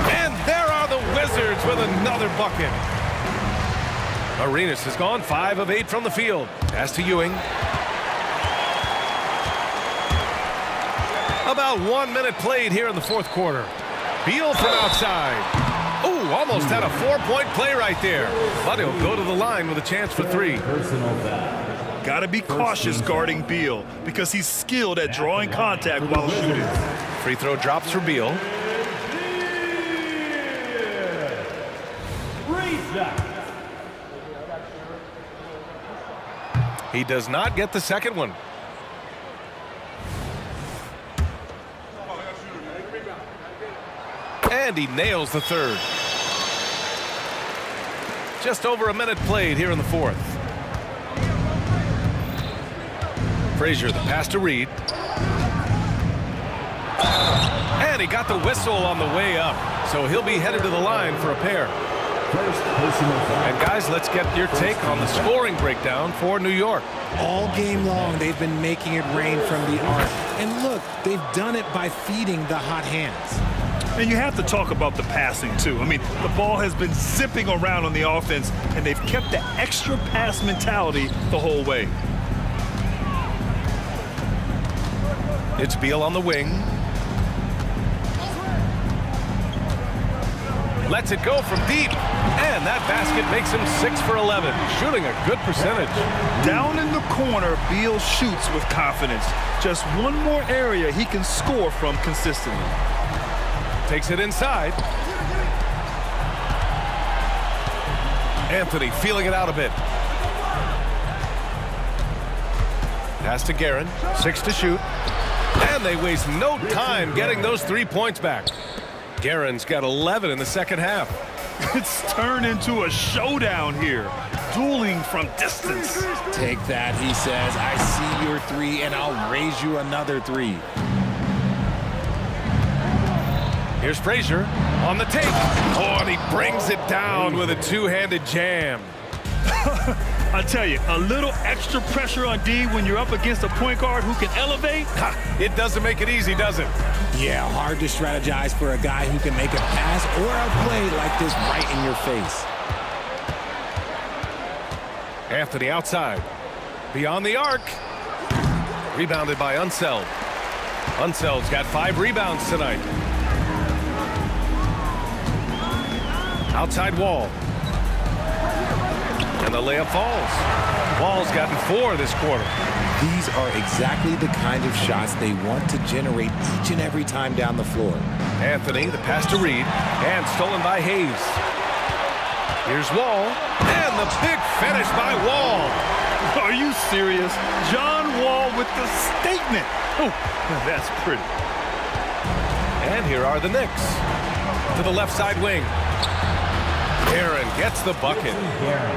And there are the Wizards with another bucket. Arenas has gone 5 of 8 from the field. Pass to Ewing. About 1 minute played here in the fourth quarter. Beal from outside. Ooh, almost had a 4-point play right there. But he'll go to the line with a chance for 3. Got to be cautious guarding Beal because he's skilled at drawing contact while shooting. Free throw drops for Beal. He does not get the second one. And he nails the third. Just over a minute played here in the fourth. Frazier, the pass to Reed. And he got the whistle on the way up. So he'll be headed to the line for a pair. And guys, let's get your take on the scoring breakdown for New York. All game long, they've been making it rain from the arc. And look, they've done it by feeding the hot hands. And you have to talk about the passing, too. I mean, the ball has been zipping around on the offense, and they've kept the extra pass mentality the whole way. It's Beal on the wing. Lets it go from deep. And that basket makes him 6 for 11, shooting a good percentage. Down in the corner, Beal shoots with confidence. Just one more area he can score from consistently. Takes it inside. Anthony feeling it out a bit. Pass to Guerin. 6 to shoot. And they waste no time getting those 3 points back. Guerin's got 11 in the second half. It's turned into a showdown here. Dueling from distance. Take that, he says. I see your 3, and I'll raise you another 3. Here's Frazier on the take. Oh, and he brings it down with a 2-handed jam. I tell you, a little extra pressure on D when you're up against a point guard who can elevate. It doesn't make it easy, does it? Yeah, hard to strategize for a guy who can make a pass or a play like this right in your face. Anthony outside. Beyond the arc. Rebounded by Unseld. Unseld's got 5 rebounds tonight. Outside Wall. And the layup falls. Wall's gotten 4 this quarter. These are exactly the kind of shots they want to generate each and every time down the floor. Anthony, the pass to Reed, and stolen by Hayes. Here's Wall, and the big finish by Wall. Are you serious? John Wall with the statement. Oh, that's pretty. And here are the Knicks. to the left side wing. Guerin gets the bucket.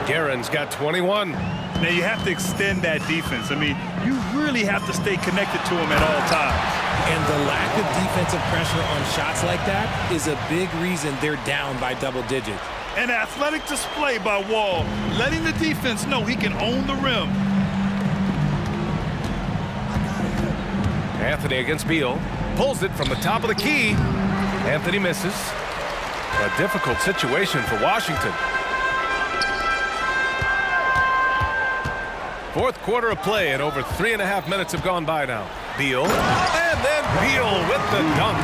Guerin's got 21. Now you have to extend that defense. I mean, you really have to stay connected to them at all times. And the lack of defensive pressure on shots like that is a big reason they're down by double digits. An athletic display by Wall, letting the defense know he can own the rim. Anthony against Beal. Pulls it from the top of the key. Anthony misses. A difficult situation for Washington. Fourth quarter of play, and over 3.5 minutes have gone by now. Beal, and then Beal with the dunk.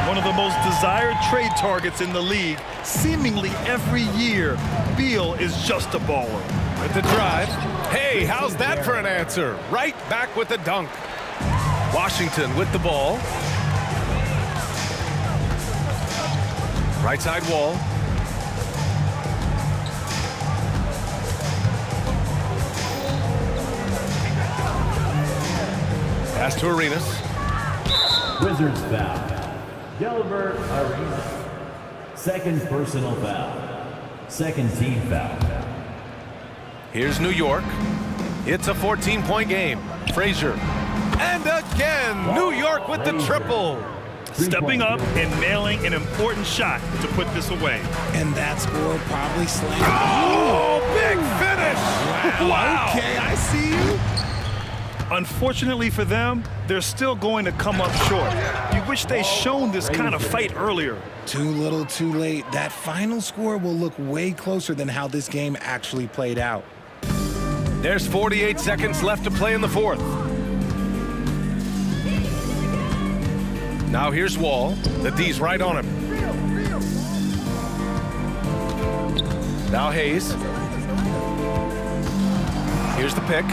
One of the most desired trade targets in the league. Seemingly every year, Beal is just a baller. With the drive. Hey, how's that for an answer? Right back with the dunk. Washington with the ball. Right side Wall. Pass to Arenas. Wizards foul. Gilbert Arenas. Second personal foul. Second team foul. Here's New York. It's a 14-point game. Frazier. And again, New York with the triple. Stepping up and nailing an important shot to put this away. And that score probably slammed. Oh, big finish! Wow. Okay, I see you. Unfortunately for them, they're still going to come up short. You wish they'd shown this kind of fight earlier. Too little, too late. That final score will look way closer than how this game actually played out. There's 48 seconds left to play in the fourth. Now here's Wall. The D's right on him. Now Hayes. Here's the pick.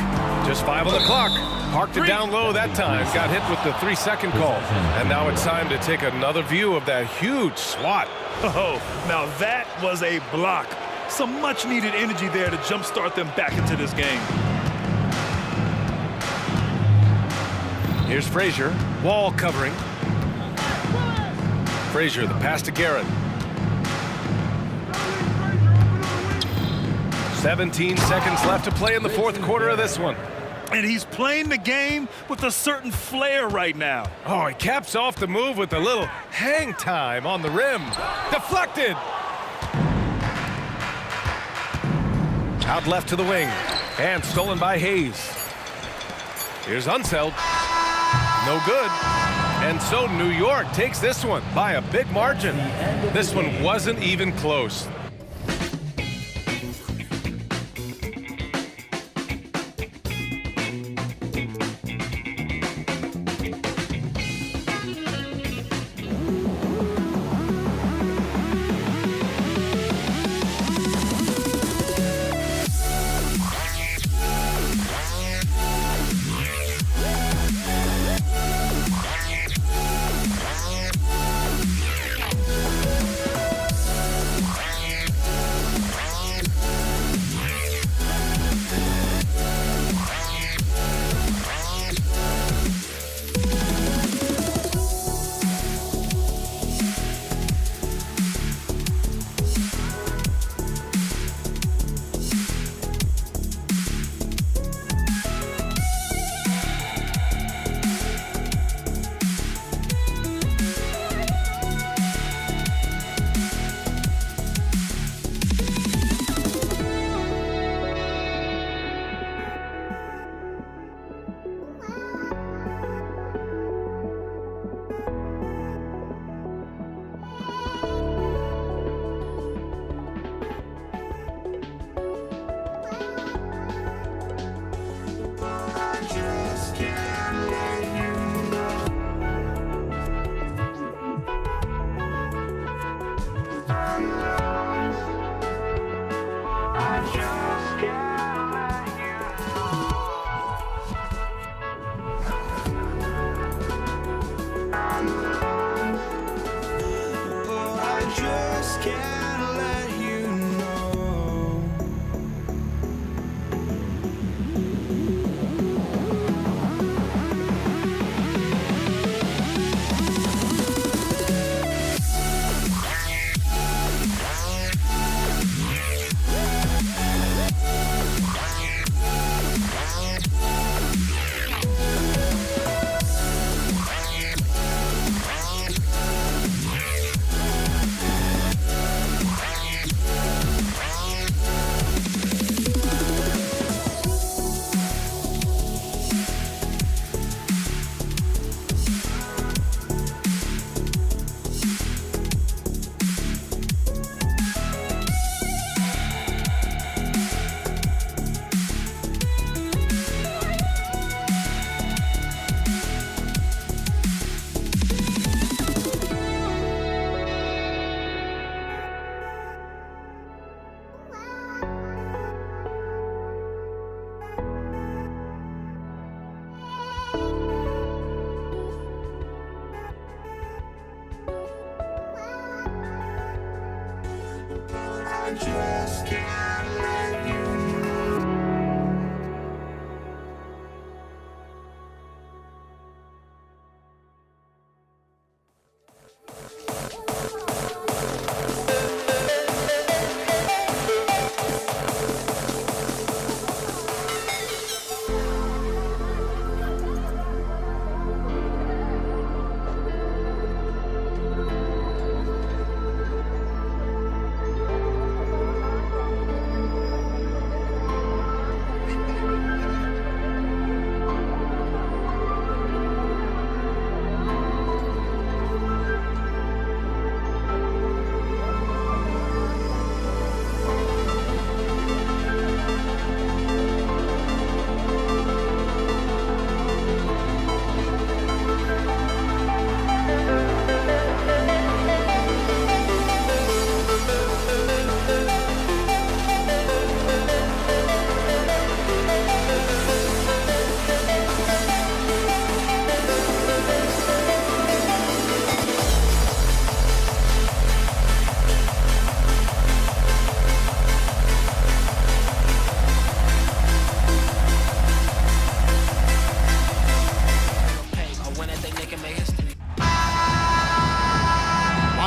Just 5 on the clock. Parked it down low that time. Got hit with the 3-second call. And now it's time to take another view of that huge swat. Oh, now that was a block. Some much-needed energy there to jumpstart them back into this game. Here's Frazier. Wall covering. Frazier, the pass to Guerin. 17 seconds left to play in the fourth quarter of this one. And he's playing the game with a certain flair right now. Oh, he caps off the move with a little hang time on the rim. Deflected. Out left to the wing. And stolen by Hayes. Here's Unseld. No good. And so New York takes this one by a big margin. This one wasn't even close.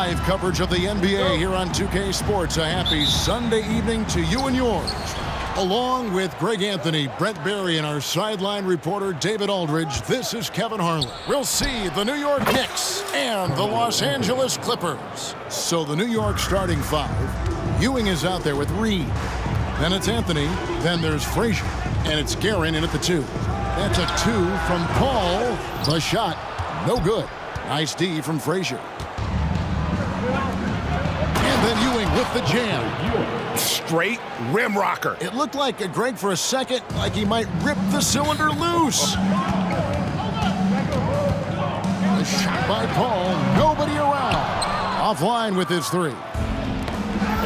Live coverage of the NBA here on 2K Sports. A happy Sunday evening to you and yours. Along with Greg Anthony, Brett Berry, and our sideline reporter David Aldridge, this is Kevin Harlan. We'll see the New York Knicks and the Los Angeles Clippers. So the New York starting five. Ewing is out there with Reed. Then it's Anthony. Then there's Frazier. And it's Guerin in at the 2. That's a 2 from Paul. The shot, no good. Nice D from Frazier. And then Ewing with the jam. Straight rim rocker. It looked like, Greg, for a second, like he might rip the cylinder loose. A shot by Paul. Nobody around. Offline with his 3.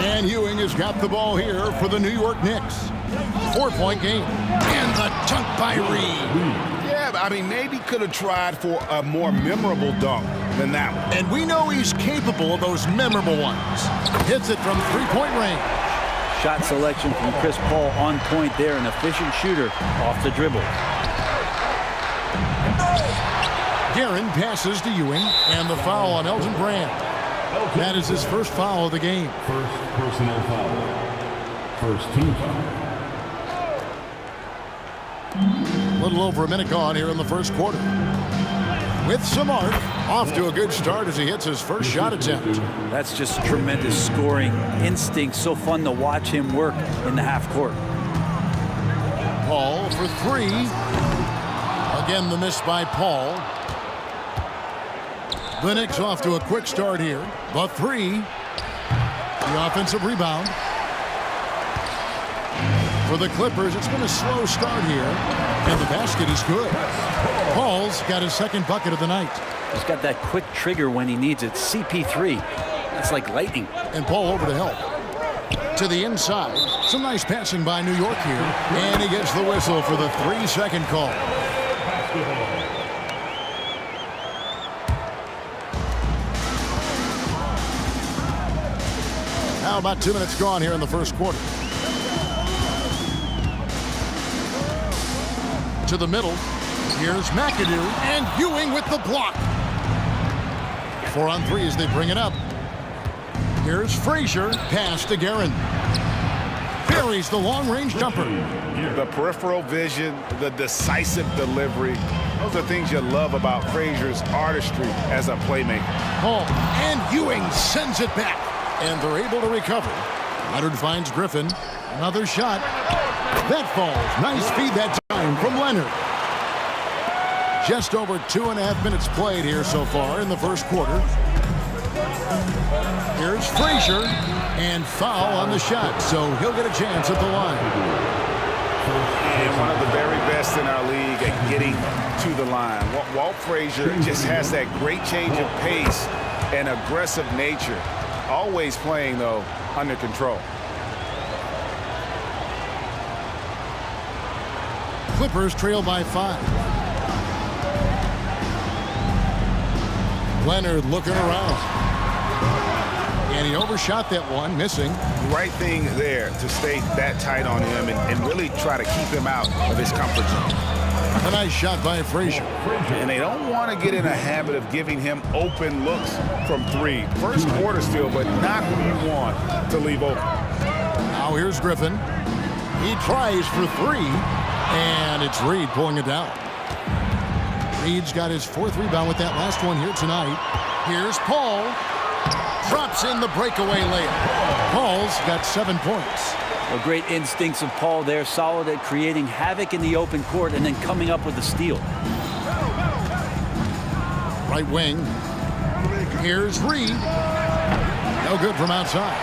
And Ewing has got the ball here for the New York Knicks. 4-point game. And the dunk by Reed. Yeah, I mean, maybe could have tried for a more memorable dunk than that one. And we know he's capable of those memorable ones. Hits it from 3-point range. Shot selection from Chris Paul on point there. An efficient shooter off the dribble. Guerin passes to Ewing. And the foul on Elton Brand. That is his first foul of the game. First personal foul. First team foul. A little over a minute gone here in the first quarter. With Samart, off to a good start as he hits his first shot attempt. That's just tremendous scoring instinct. So fun to watch him work in the half court. Paul for 3. Again, the miss by Paul. The Knicks off to a quick start here. The 3. The offensive rebound. For the Clippers, it's been a slow start here. And the basket is good. Paul's got his second bucket of the night. He's got that quick trigger when he needs it. CP3. That's like lightning. And Paul over to help. To the inside. Some nice passing by New York here. And he gets the whistle for the 3-second call. Now about 2 minutes gone here in the first quarter. To the middle. Here's McAdoo and Ewing with the block. 4 on 3 as they bring it up. Here's Frazier. Pass to Guerin. Buries the long-range jumper. The peripheral vision, the decisive delivery. Those are things you love about Frazier's artistry as a playmaker. Paul and Ewing sends it back. And they're able to recover. Leonard finds Griffin. Another shot. That falls. Nice feed that time from Leonard. Just over 2.5 minutes played here so far in the first quarter. Here's Frazier. And foul on the shot, so he'll get a chance at the line. And one of the very best in our league at getting to the line. Walt Frazier just has that great change of pace and aggressive nature. Always playing, though, under control. Clippers trail by 5. Leonard looking around. And he overshot that one, missing. Right thing there to stay that tight on him and really try to keep him out of his comfort zone. A nice shot by Frazier. And they don't want to get in a habit of giving him open looks from three. First quarter still, but not who you want to leave open. Now here's Griffin. He tries for three, and it's Reed pulling it down. Reed's got his 4th rebound with that last one here tonight. Here's Paul. Drops in the breakaway layup. Paul's got 7 points. Well, great instincts of Paul there, solid at creating havoc in the open court and then coming up with a steal. Right wing. Here's Reed. No good from outside.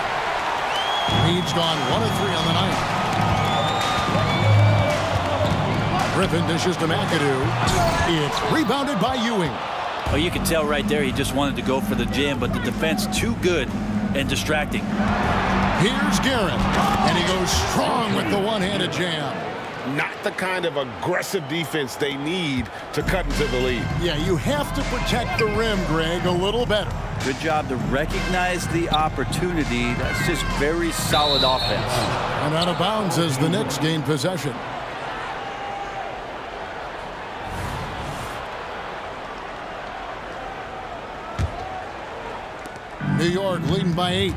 Reed's gone 1 of 3 on the night. Griffin dishes to McAdoo. It's rebounded by Ewing. Oh, you can tell right there he just wanted to go for the jam, but the defense too good and distracting. Here's Garrett, and he goes strong with the one-handed jam. Not the kind of aggressive defense they need to cut into the lead. Yeah, you have to protect the rim, Greg, a little better. Good job to recognize the opportunity. That's just very solid offense. And out of bounds as the Knicks gain possession. New York leading by 8.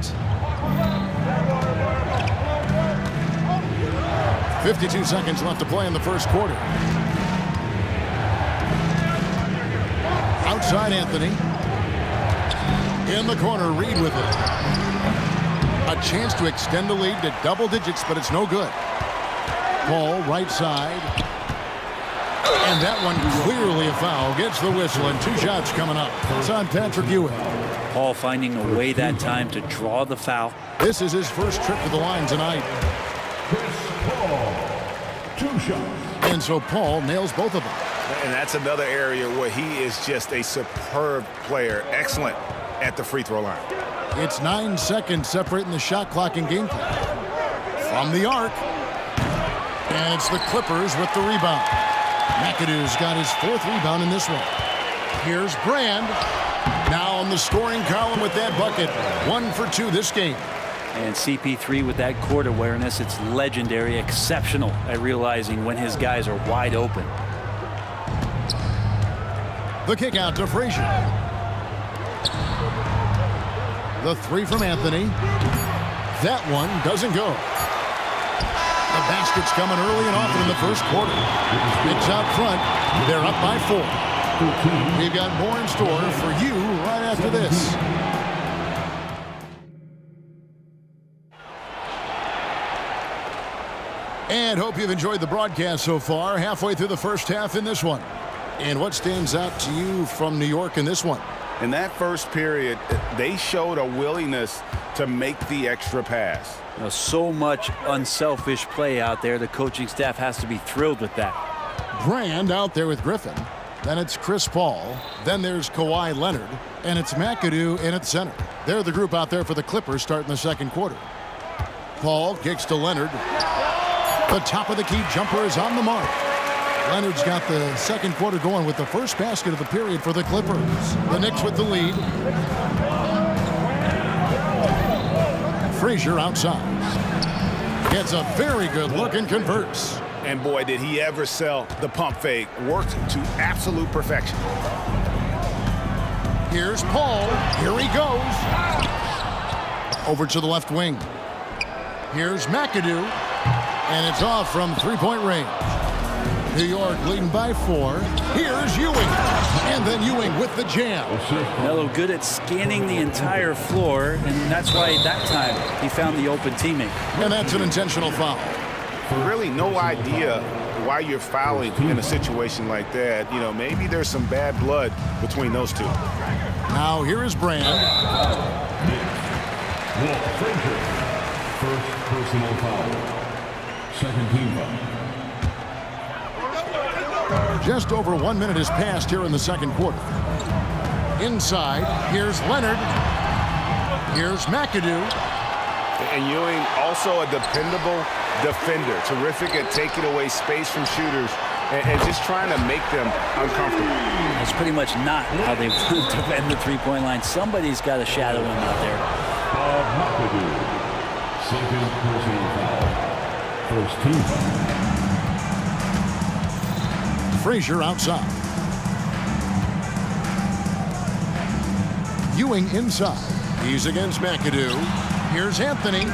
52 seconds left to play in the first quarter. Outside Anthony. In the corner, Reed with it. A chance to extend the lead to double digits, but it's no good. Paul, right side. And that one clearly a foul. Gets the whistle, and 2 shots coming up. It's on Patrick Ewing. Paul finding a way that time to draw the foul. This is his first trip to the line tonight. Paul, 2 shots. And so Paul nails both of them. And that's another area where he is just a superb player. Excellent at the free throw line. It's 9 seconds separating the shot clock and game clock. From the arc. And it's the Clippers with the rebound. McAdoo's got his 4th rebound in this one. Here's Brand. Now on the scoring column with that bucket. 1 for 2 this game. And CP3 with that court awareness, it's legendary, exceptional at realizing when his guys are wide open. The kick out to Frazier. The 3 from Anthony. That one doesn't go. The basket's coming early and often in the first quarter. It's out front. They're up by 4. We've got more in store for you right after this. And hope you've enjoyed the broadcast so far. Halfway through the first half in this one. And what stands out to you from New York in this one? In that first period, they showed a willingness to make the extra pass. You know, so much unselfish play out there. The coaching staff has to be thrilled with that. Brand out there with Griffin. Then it's Chris Paul. Then there's Kawhi Leonard. And it's McAdoo in at center. They're the group out there for the Clippers starting the second quarter. Paul kicks to Leonard. The top of the key jumper is on the mark. Leonard's got the second quarter going with the first basket of the period for the Clippers. The Knicks with the lead. Frazier outside. Gets a very good look and converts. And boy, did he ever sell the pump fake. Worked to absolute perfection. Here's Paul. Here he goes. Over to the left wing. Here's McAdoo. And it's off from three-point range. New York leading by 4. Here's Ewing. And then Ewing with the jam. Melo good at scanning the entire floor, and that's why that time he found the open teammate. And that's an intentional foul. Really no idea why you're fouling in a situation like that. You know, maybe there's some bad blood between those two. Now here is Brand. Walt Frazier, first personal foul. Second team foul. Just over 1 minute has passed here in the second quarter. Inside, here's Leonard. Here's McAdoo. And Ewing, also a dependable defender. Terrific at taking away space from shooters and just trying to make them uncomfortable. That's pretty much not how they defend the three-point line. Somebody's got to shadow him out there. Second personal foul. First team foul. Frazier outside. Ewing inside. He's against McAdoo. Here's Anthony.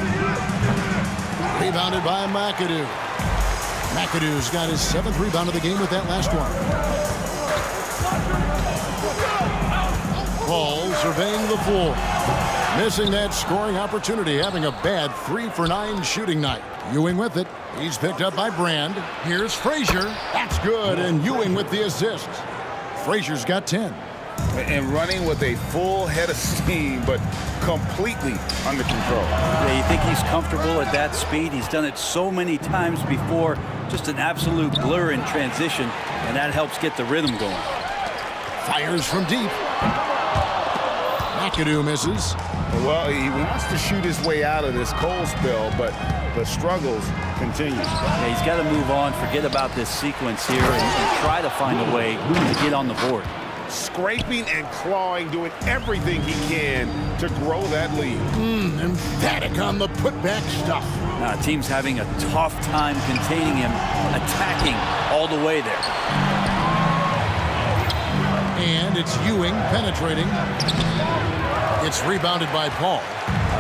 Rebounded by McAdoo. McAdoo's got his 7th rebound of the game with that last one. Paul surveying the floor. Missing that scoring opportunity, having a bad 3-for-9 shooting night. Ewing with it. He's picked up by Brand. Here's Frazier. That's good, and Ewing with the assist. Frazier's got 10. And running with a full head of steam, but completely under control. Yeah, you think he's comfortable at that speed? He's done it so many times before. Just an absolute blur in transition, and that helps get the rhythm going. Fires from deep. McAdoo misses. Well, he wants to shoot his way out of this cold spell, but the struggles continue. Yeah, he's got to move on, forget about this sequence here, and try to find a way to get on the board. Scraping and clawing, doing everything he can to grow that lead. Emphatic on the putback stuff. Now, team's having a tough time containing him, attacking all the way there. And it's Ewing penetrating. It's rebounded by Paul.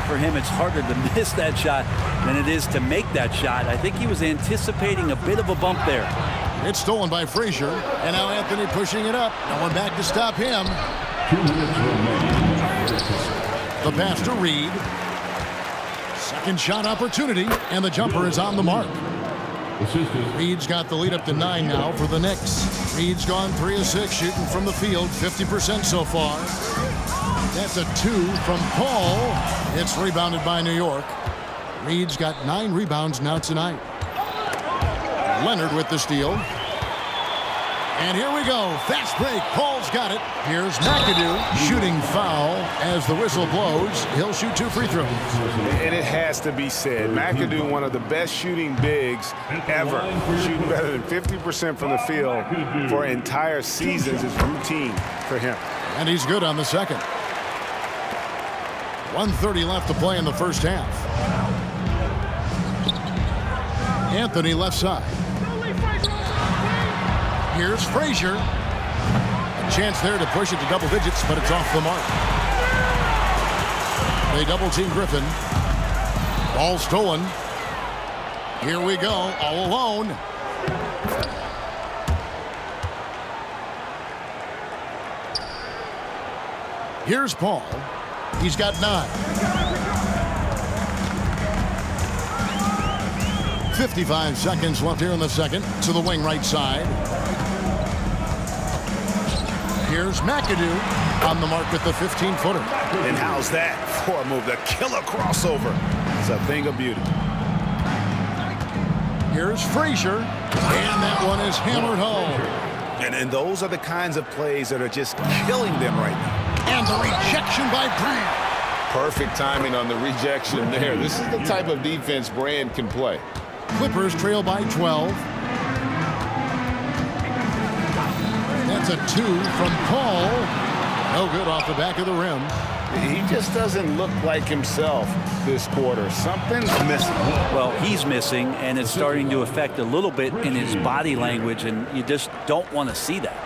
For him, it's harder to miss that shot than it is to make that shot. I think he was anticipating a bit of a bump there. It's stolen by Frazier, and now Anthony pushing it up. No one back to stop him. 2 minutes remaining. The pass to Reed. Second shot opportunity, and the jumper is on the mark. Reed's got the lead up to 9 now for the Knicks. Reed's gone 3 of 6 shooting from the field, 50% so far. That's a 2 from Paul. It's rebounded by New York. Reed's got 9 rebounds now tonight. Leonard with the steal. And here we go. Fast break. Paul's got it. Here's McAdoo. Shooting foul as the whistle blows. He'll shoot 2 free throws. And it has to be said, McAdoo, one of the best shooting bigs ever. Shooting better than 50% from the field for entire seasons is routine for him. And he's good on the second. 1:30 left to play in the first half. Anthony left side. Here's Frazier. A chance there to push it to double digits, but it's off the mark. They double team Griffin. Ball stolen. Here we go, all alone. Here's Paul. He's got 9. 55 seconds left here in the second. To the wing right side. Here's McAdoo on the mark with the 15-footer. And how's that for a move? The killer crossover. It's a thing of beauty. Here's Frazier. And that one is hammered home. And those are the kinds of plays that are just killing them right now. And the rejection by Brand. Perfect timing on the rejection there. This is the type of defense Brand can play. Clippers trail by 12. That's a 2 from Paul. No good off the back of the rim. He just doesn't look like himself this quarter. Something's missing. Well, he's missing, and it's starting to affect a little bit in his body language, and you just don't want to see that.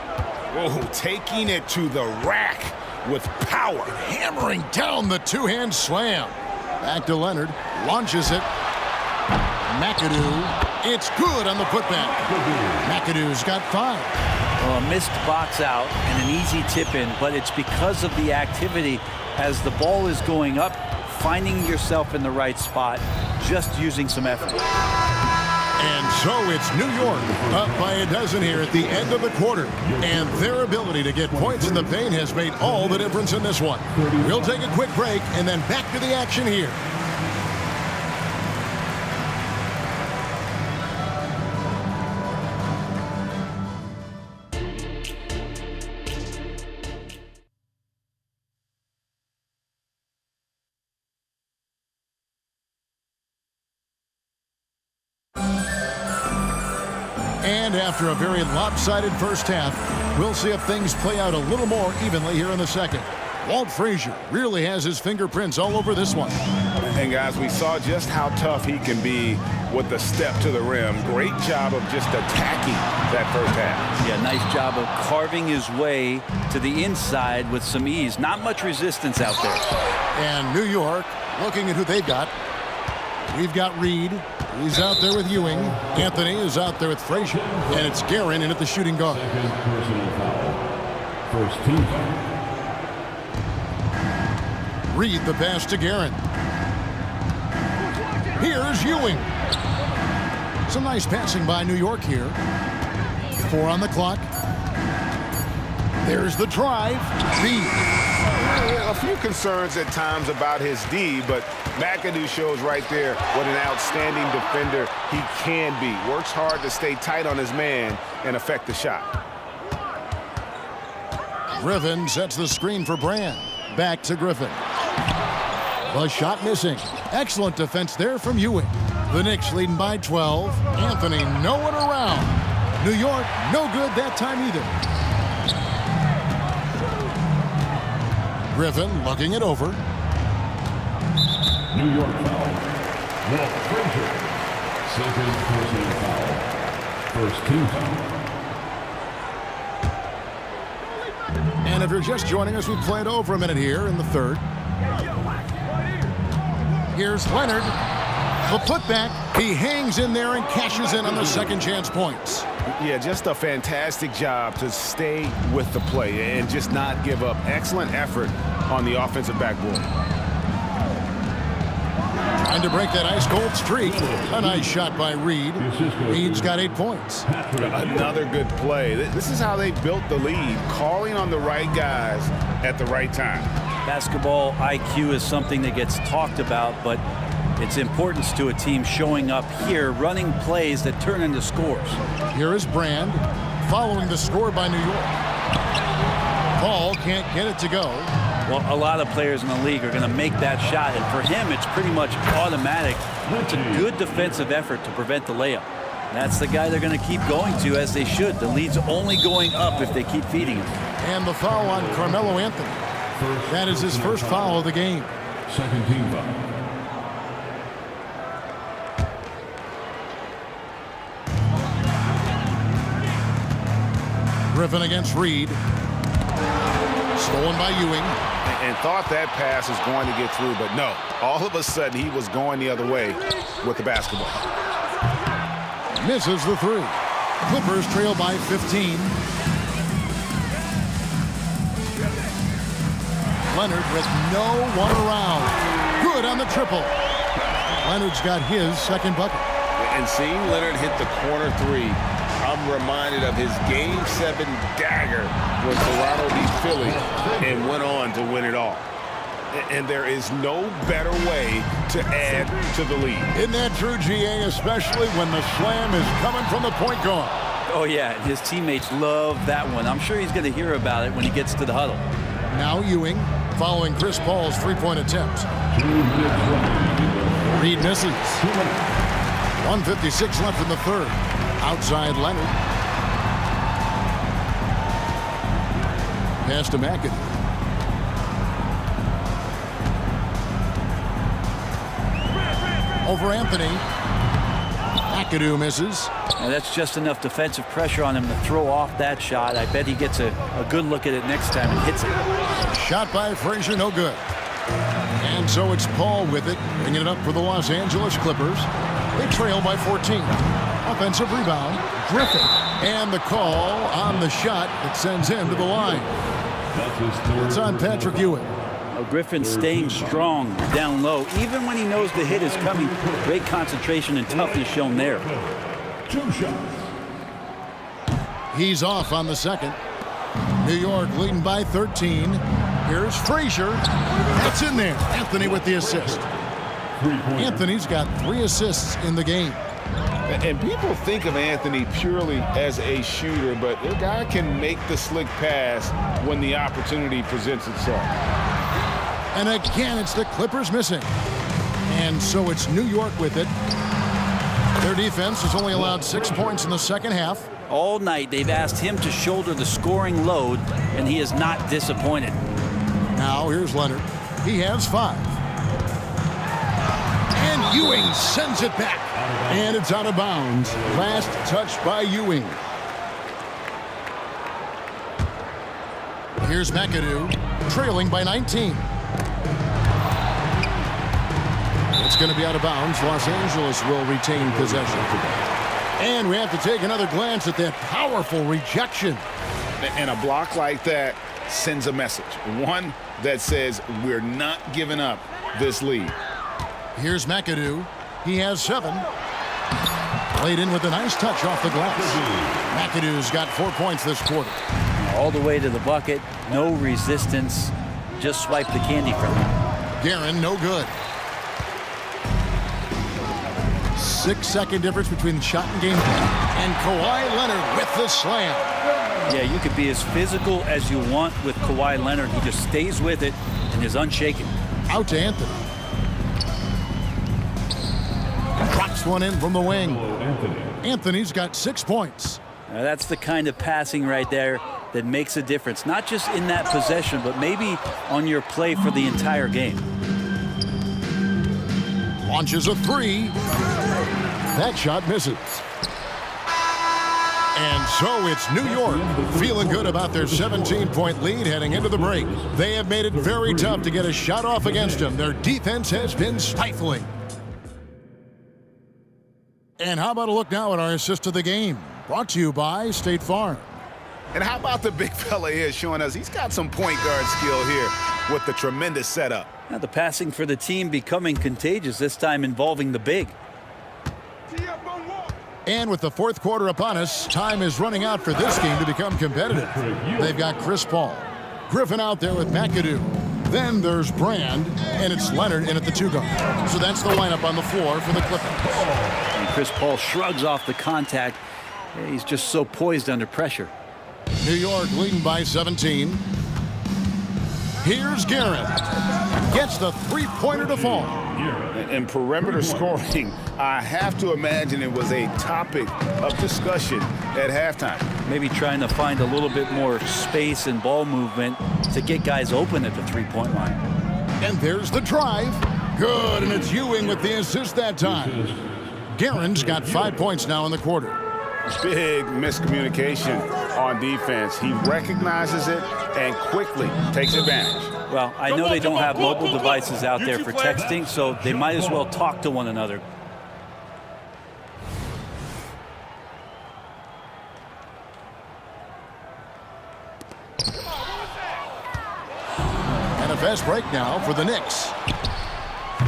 Oh, taking it to the rack with power. Hammering down the 2-hand slam. Back to Leonard. Launches it. McAdoo. It's good on the putback. McAdoo's got 5. Well, a missed box out and an easy tip in, but it's because of the activity as the ball is going up, finding yourself in the right spot, just using some effort. And so it's New York up by a dozen here at the end of the quarter. And their ability to get points in the paint has made all the difference in this one. We'll take a quick break and then back to the action here. And after a very lopsided first half, we'll see if things play out a little more evenly here in the second. Walt Frazier really has his fingerprints all over this one. And guys, we saw just how tough he can be with the step to the rim. Great job of just attacking that first half. Yeah, nice job of carving his way to the inside with some ease. Not much resistance out there. And New York looking at who they've got. We've got Reed. He's out there with Ewing. Anthony is out there with Frazier. And it's Guerin in at the shooting guard. Second personal foul. First team foul. Reed the pass to Guerin. Here's Ewing. Some nice passing by New York here. 4 on the clock. There's the drive. Reed. A few concerns at times about his D, but McAdoo shows right there what an outstanding defender he can be. Works hard to stay tight on his man and affect the shot. Griffin sets the screen for Brand. Back to Griffin. The shot missing. Excellent defense there from Ewing. The Knicks leading by 12. Anthony no one around. New York no good that time either. Griffin looking it over. New York foul. Walt Frazier. Second personal foul. First team foul. And if you're just joining us, we played over a minute here in the third. Here's Leonard. The putback. He hangs in there and cashes in on the second chance points. Yeah, just a fantastic job to stay with the play and just not give up. Excellent effort on the offensive backboard. Trying to break that ice-cold streak. A nice shot by Reed. Reed's got 8 points. Another good play. This is how they built the lead, calling on the right guys at the right time. Basketball IQ is something that gets talked about, but its importance to a team showing up here, running plays that turn into scores. Here is Brand following the score by New York. Paul can't get it to go. Well, a lot of players in the league are going to make that shot, and for him, it's pretty much automatic. It's a good defensive effort to prevent the layup. That's the guy they're going to keep going to, as they should. The lead's only going up if they keep feeding him. And the foul on Carmelo Anthony. That is his first foul of the game. Second team foul. Griffin against Reed. Stolen by Ewing. And thought that pass was going to get through, but no. All of a sudden, he was going the other way with the basketball. Misses the 3. Clippers trail by 15. Leonard with no one around. Good on the triple. Leonard's got his second bucket. And seeing Leonard hit the corner 3, I'm reminded of his Game 7 dagger when Toronto beat Philly and went on to win it all. And there is no better way to add to the lead. Isn't that true, GA, especially when the slam is coming from the point guard? Oh, yeah, his teammates love that one. I'm sure he's going to hear about it when he gets to the huddle. Now Ewing following Chris Paul's three-point attempt. Reed misses. 1:56 left in the third. Outside Leonard. Pass to McAdoo. Over Anthony. McAdoo misses. Now that's just enough defensive pressure on him to throw off that shot. I bet he gets a good look at it next time and hits it. Shot by Frazier, no good. And so it's Paul with it, bringing it up for the Los Angeles Clippers. They trail by 14. Offensive rebound, Griffin. And the call on the shot that sends him to the line. It's on Patrick Ewing. Griffin staying strong down low, even when he knows the hit is coming. Great concentration and toughness shown there. 2 shots. He's off on the second. New York leading by 13. Here's Frazier. That's in there. Anthony with the assist. Anthony's got 3 assists in the game. And people think of Anthony purely as a shooter, but the guy can make the slick pass when the opportunity presents itself. And again, it's the Clippers missing. And so it's New York with it. Their defense has only allowed 6 points in the second half. All night, they've asked him to shoulder the scoring load, and he is not disappointed. Now, here's Leonard. He has 5. Ewing sends it back. And it's out of bounds. Last touch by Ewing. Here's McAdoo, trailing by 19. It's going to be out of bounds. Los Angeles will retain possession. And we have to take another glance at that powerful rejection. And a block like that sends a message. One that says we're not giving up this lead. Here's McAdoo. He has 7. Played in with a nice touch off the glass. McAdoo's got 4 points this quarter. All the way to the bucket. No resistance. Just swipe the candy from him. Guerin, no good. 6-second difference between the shot and game time. And Kawhi Leonard with the slam. Yeah, you could be as physical as you want with Kawhi Leonard. He just stays with it and is unshaken. Out to Anthony. Drops one in from the wing. Anthony's got 6 points. Now that's the kind of passing right there that makes a difference. Not just in that possession, but maybe on your play for the entire game. Launches a 3. That shot misses. And so it's New York feeling good about their 17-point lead heading into the break. They have made it very tough to get a shot off against them. Their defense has been stifling. And how about a look now at our assist of the game? Brought to you by State Farm. And how about the big fella here showing us he's got some point guard skill here with the tremendous setup. Now the passing for the team becoming contagious, this time involving the big. And with the fourth quarter upon us, time is running out for this game to become competitive. They've got Chris Paul. Griffin out there with McAdoo. Then there's Brand, and it's Leonard in at the 2 guard. So that's the lineup on the floor for the Clippers. And Chris Paul shrugs off the contact. He's just so poised under pressure. New York leading by 17. Here's Guerin. Gets the 3-pointer to fall. And perimeter scoring, I have to imagine it was a topic of discussion at halftime. Maybe trying to find a little bit more space and ball movement to get guys open at the 3-point line. And there's the drive. Good, and it's Ewing with the assist that time. Guerin's got 5 points now in the quarter. Big miscommunication on defense. He recognizes it and quickly takes advantage. Well, I know they don't have mobile devices out there for texting, so they might as well talk to one another. And a fast break now for the Knicks.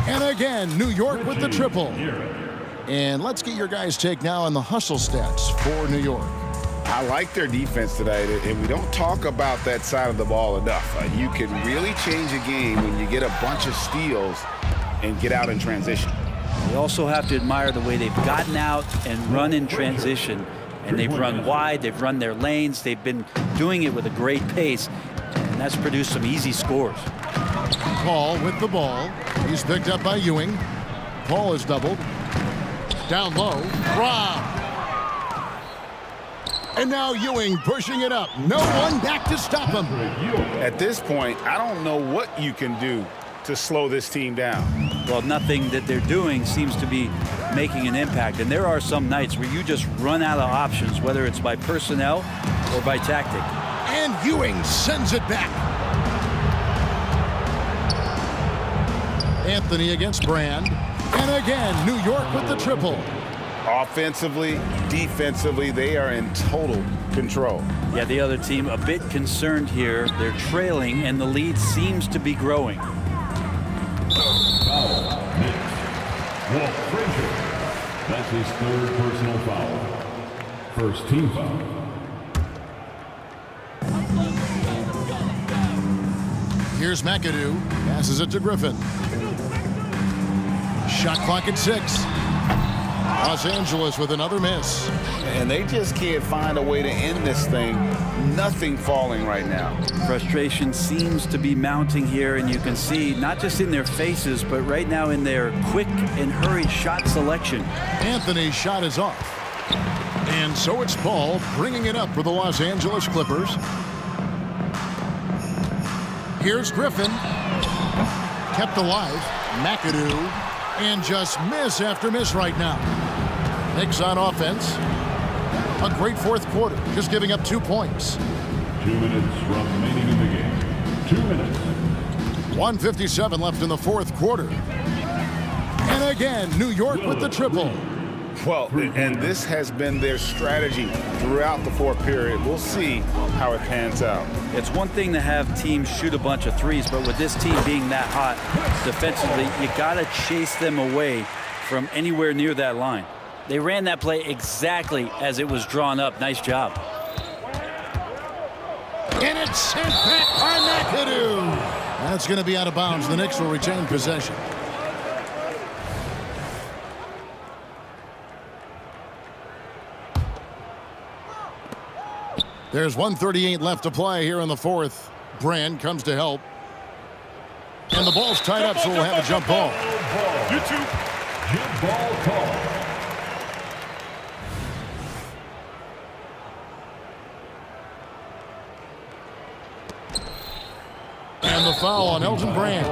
And again, New York with the triple. And let's get your guys' take now on the hustle stats for New York. I like their defense tonight, and we don't talk about that side of the ball enough. You can really change a game when you get a bunch of steals and get out in transition. We also have to admire the way they've gotten out and run in transition. And they've run wide, they've run their lanes, they've been doing it with a great pace, and that's produced some easy scores. Paul with the ball. He's picked up by Ewing. Paul is doubled. Down low. Rob. And now Ewing pushing it up. No one back to stop him. At this point, I don't know what you can do to slow this team down. Well, nothing that they're doing seems to be making an impact. And there are some nights where you just run out of options, whether it's by personnel or by tactic. And Ewing sends it back. Anthony against Brand. And again, New York with the triple. Offensively, defensively, they are in total control. Yeah, the other team a bit concerned here. They're trailing, and the lead seems to be growing. Foul. Walt Frazier. That's his 3rd personal foul. First team foul. Here's McAdoo. Passes it to Griffin. Shot clock at 6. Los Angeles with another miss. And they just can't find a way to end this thing. Nothing falling right now. Frustration seems to be mounting here, and you can see not just in their faces, but right now in their quick and hurried shot selection. Anthony's shot is off. And so it's Paul bringing it up for the Los Angeles Clippers. Here's Griffin. Kept alive. McAdoo. And just miss after miss right now. Knicks on offense. A great fourth quarter, just giving up 2 points. 2 minutes remaining in the game. 2 minutes. 1:57 left in the fourth quarter. And again, New York with the triple. Well, and this has been their strategy throughout the fourth period. We'll see how it pans out. It's one thing to have teams shoot a bunch of threes, but with this team being that hot defensively, you got to chase them away from anywhere near that line. They ran that play exactly as it was drawn up. Nice job. And it's sent back by McAdoo. That's going to be out of bounds. The Knicks will retain possession. There's 1:38 left to play here in the fourth. Brand comes to help. And the ball's tied up, so we'll have a jump ball. Jump ball call. And the foul on Elton Brand.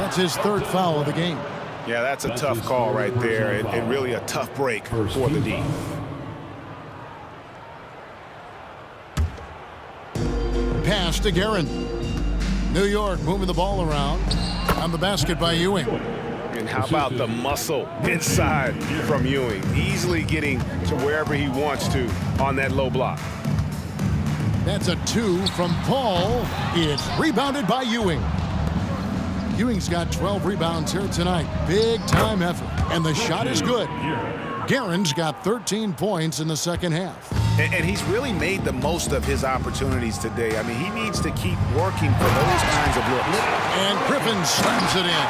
That's his third foul of the game. Yeah, that's a tough call right there, and really a tough break for the D. Pass to Guerin. New York moving the ball around. On the basket by Ewing. And how about the muscle inside from Ewing? Easily getting to wherever he wants to on that low block. That's a 2 from Paul. It's rebounded by Ewing. Ewing's got 12 rebounds here tonight. Big time effort. And the shot is good. Guerin's got 13 points in the second half. And he's really made the most of his opportunities today. I mean, he needs to keep working for those kinds of looks. And Griffin slams it in.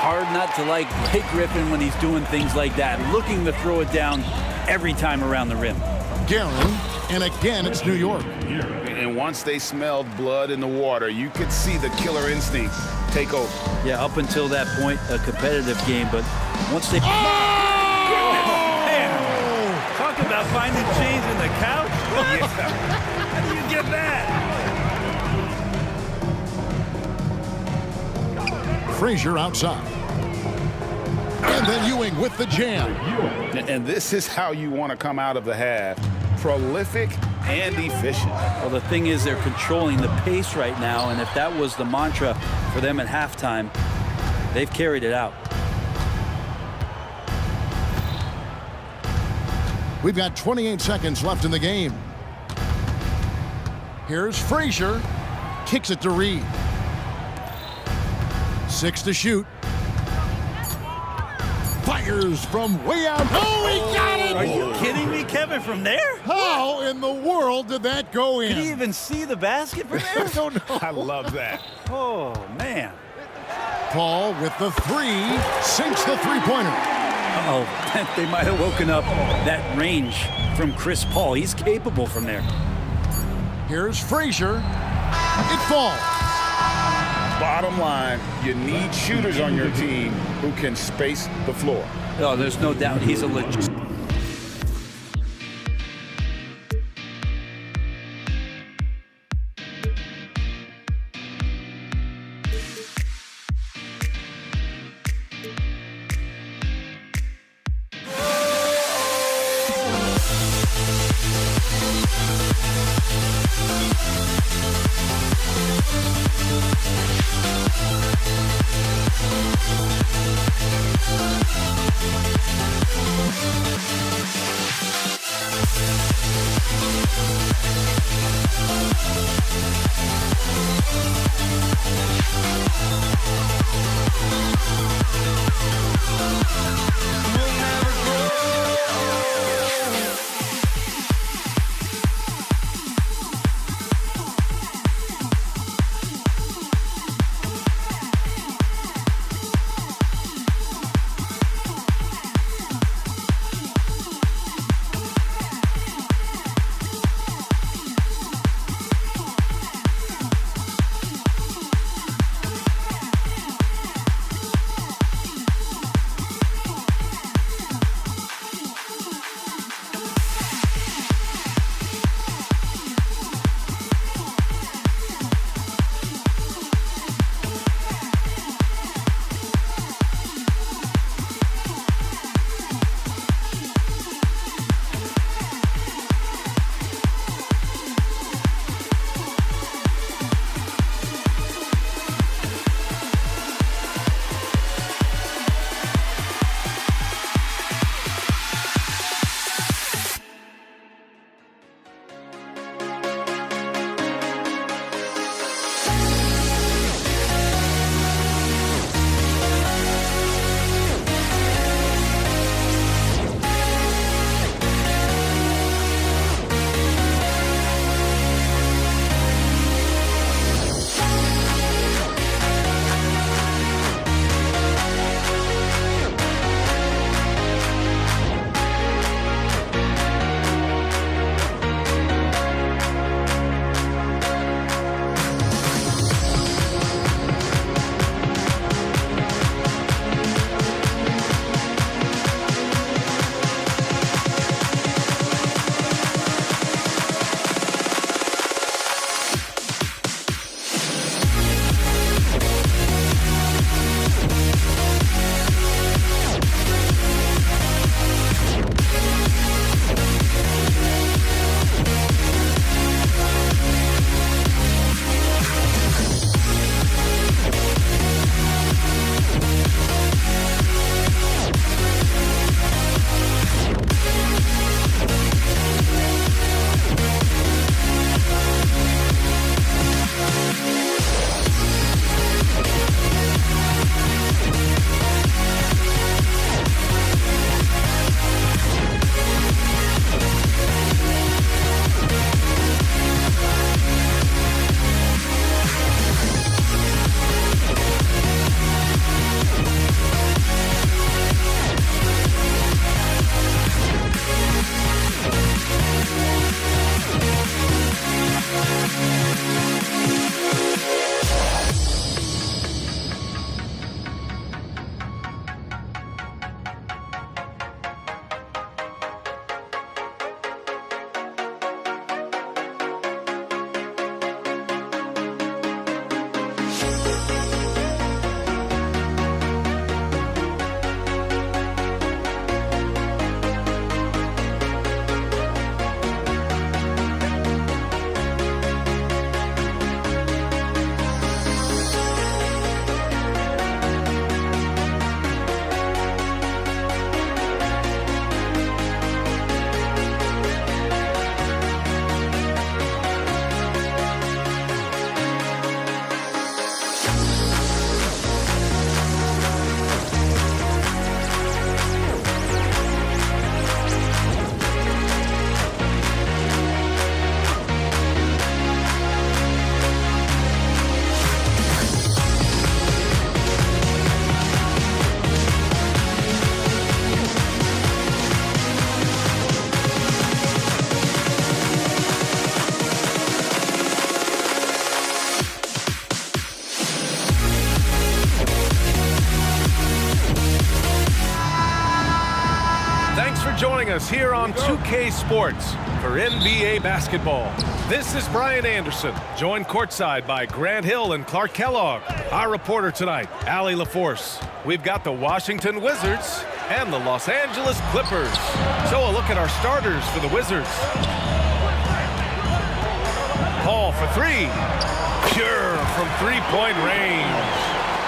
Hard not to like Blake Griffin when he's doing things like that, looking to throw it down every time around the rim. Guerin, and again, it's New York. And once they smelled blood in the water, you could see the killer instinct take over. Yeah, up until that point, a competitive game, but once they... Talk about finding change in the couch. Yeah. How do you get that? Frazier outside. And then Ewing with the jam. And this is how you want to come out of the half. Prolific and efficient. Well, the thing is they're controlling the pace right now, and if that was the mantra for them at halftime, they've carried it out. We've got 28 seconds left in the game. Here's Frazier. Kicks it to Reed. 6 to shoot. Fires from way out. Oh, he got it! Are you kidding me, Kevin, from there? How in the world did that go in? Did he even see the basket from there? I don't know. I love that. Oh, man. Paul with the 3. Sinks the three-pointer. Oh, they might have woken up that range from Chris Paul. He's capable from there. Here's Frazier. It falls. Bottom line, you need shooters on your team who can space the floor. Oh, there's no doubt he's a legit. for joining us here on 2K Sports for NBA basketball. This is Brian Anderson, joined courtside by Grant Hill and Clark Kellogg. Our reporter tonight, Allie LaForce. We've got the Washington Wizards and the Los Angeles Clippers. So a look at our starters for the Wizards. Paul for three. Pure from three-point range.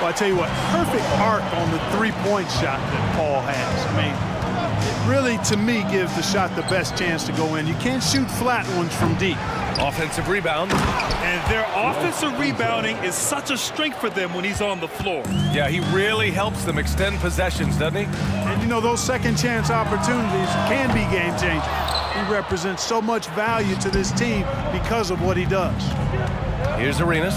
Well, I tell you what, perfect arc on the three-point shot that Paul has. I mean, it really, to me, gives the shot the best chance to go in. You can't shoot flat ones from deep. Offensive rebound. And their offensive rebounding is such a strength for them when he's on the floor. Yeah, he really helps them extend possessions, doesn't he? And, you know, those second-chance opportunities can be game-changing. He represents so much value to this team because of what he does. Here's Arenas.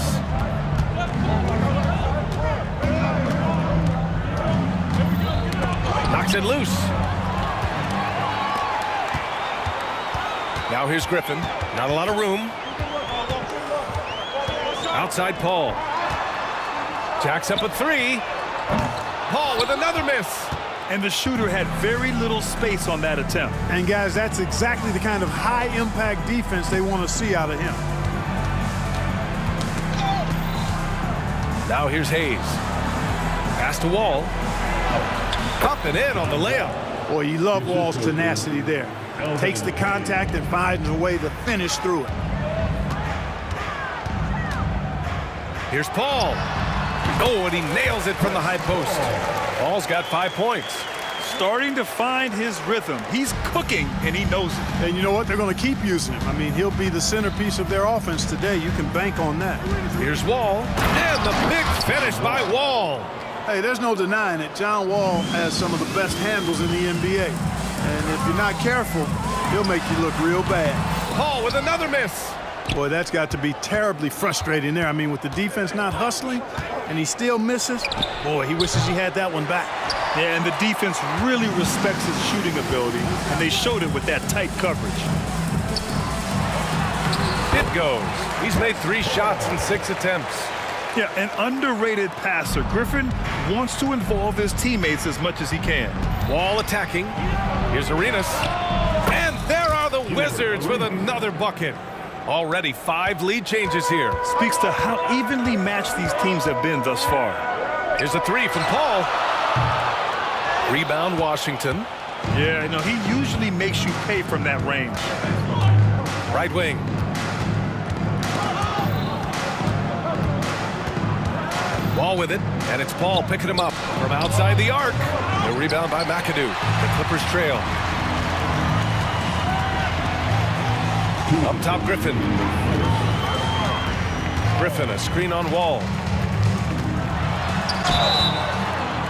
Knocks it loose. Now here's Griffin. Not a lot of room. Outside Paul. Jacks up a three. Paul with another miss. And the shooter had very little space on that attempt. And guys, that's exactly the kind of high-impact defense they want to see out of him. Now here's Hayes. Pass to Wall. Up and in on the layup. Boy, you love Wall's tenacity there. Takes the contact and finds a way to finish through it. Here's Paul. Oh, and he nails it from the high post. Paul's got 5 points. Starting to find his rhythm. He's cooking, and he knows it. And you know what? They're going to keep using him. I mean, he'll be the centerpiece of their offense today. You can bank on that. Here's Wall. And the big finish by Wall. Hey, there's no denying it. John Wall has some of the best handles in the NBA. And if you're not careful, he'll make you look real bad. Paul with another miss. Boy, that's got to be terribly frustrating there. I mean, with the defense not hustling and he still misses, boy, he wishes he had that one back. Yeah, and the defense really respects his shooting ability, and they showed it with that tight coverage. It goes. He's made 3 shots in 6 attempts. Yeah, an underrated passer. Griffin wants to involve his teammates as much as he can. Wall attacking. Here's Arenas. And there are the Wizards with another bucket. Already 5 lead changes here. Speaks to how evenly matched these teams have been thus far. Here's a 3 from Paul. Rebound Washington. Yeah, no, he usually makes you pay from that range. Right wing. Wall with it, and it's Paul picking him up from outside the arc. The rebound by McAdoo. The Clippers trail. Up top, Griffin. Griffin, a screen on Wall.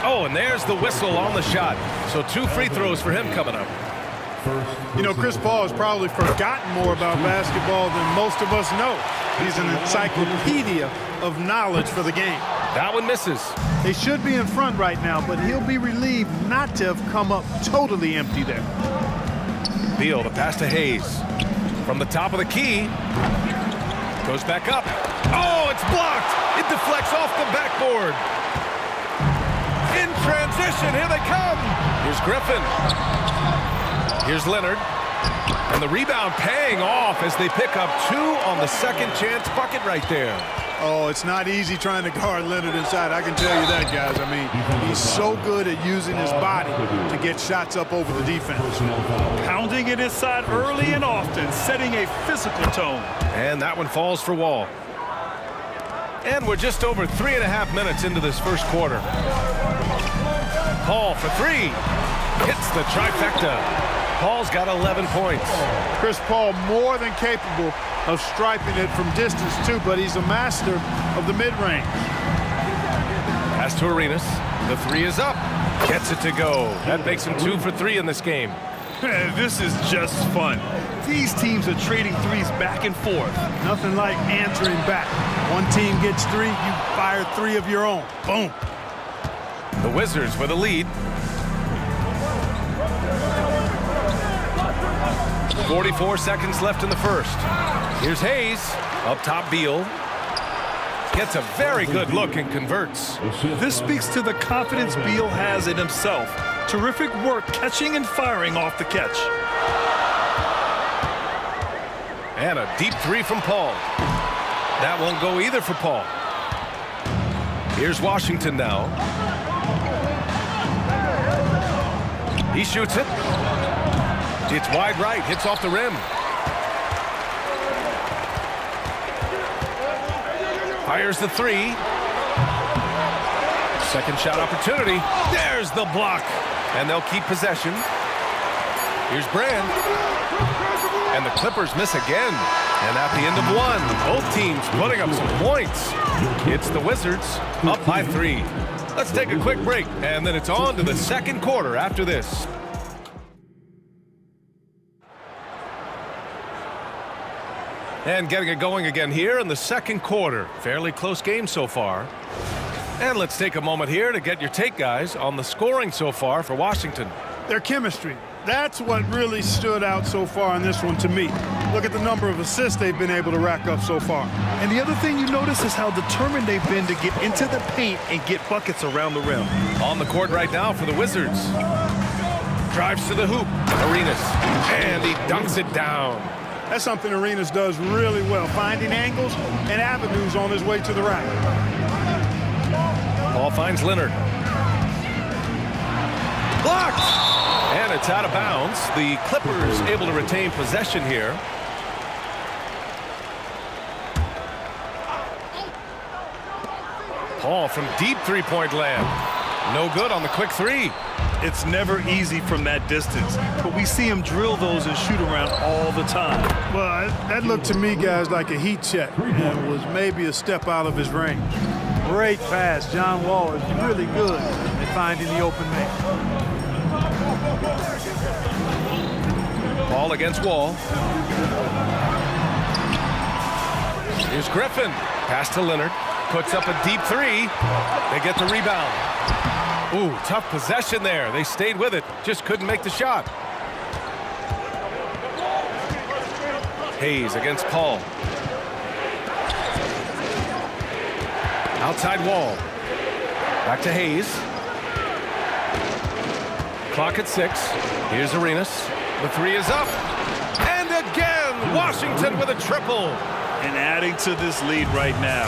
Oh, and there's the whistle on the shot. So 2 free throws for him coming up. You know, Chris Paul has probably forgotten more about basketball than most of us know. He's an encyclopedia of knowledge for the game. That one misses. They should be in front right now, but he'll be relieved not to have come up totally empty there. Beal, the pass to Hayes. From the top of the key. Goes back up. Oh, it's blocked. It deflects off the backboard. In transition, here they come. Here's Griffin. Here's Leonard. And the rebound paying off as they pick up 2 on the second chance bucket right there. Oh, it's not easy trying to guard Leonard inside. I can tell you that, guys. I mean, he's so good at using his body to get shots up over the defense. Pounding it inside early and often, setting a physical tone. And that one falls for Wall. And we're just over 3.5 minutes into this first quarter. Paul for 3. Hits the trifecta. Paul's got 11 points. Chris Paul more than capable of striping it from distance too, but he's a master of the mid-range. Pass to Arenas. The 3 is up. Gets it to go. That makes him 2 for 3 in this game. This is just fun. These teams are trading threes back and forth. Nothing like answering back. One team gets 3, you fire 3 of your own. Boom. The Wizards with a lead. 44 seconds left in the first. Here's Hayes. Up top, Beal. Gets a very good look and converts. This speaks to the confidence Beal has in himself. Terrific work catching and firing off the catch. And a deep three from Paul. That won't go either for Paul. Here's Washington now. He shoots it. It's wide right, hits off the rim. Fires the three. Second shot opportunity. There's the block. And they'll keep possession. Here's Brand. And the Clippers miss again. And at the end of one, both teams putting up some points. It's the Wizards up by 3. Let's take a quick break, and then it's on to the second quarter after this. And getting it going again here in the second quarter. Fairly close game so far. And let's take a moment here to get your take, guys, on the scoring so far for Washington. Their chemistry. That's what really stood out so far in this one to me. Look at the number of assists they've been able to rack up so far. And the other thing you notice is how determined they've been to get into the paint and get buckets around the rim. On the court right now for the Wizards. Drives to the hoop. Arenas. And he dunks it down. That's something Arenas does really well, finding angles and avenues on his way to the rack. Ball finds Leonard. Blocked! And it's out of bounds. The Clippers able to retain possession here. Paul from deep three-point land. No good on the quick three. It's never easy from that distance, but we see him drill those and shoot around all the time. Well, that looked to me, guys, like a heat check and was maybe a step out of his range. Great pass. John Wall is really good at finding the open man. Ball against Wall. Here's Griffin. Pass to Leonard. Puts up a deep three. They get the rebound. Ooh, tough possession there. They stayed with it. Just couldn't make the shot. Hayes against Paul. Outside Wall. Back to Hayes. Clock at 6. Here's Arenas. The three is up. And again, Washington with a triple. And adding to this lead right now,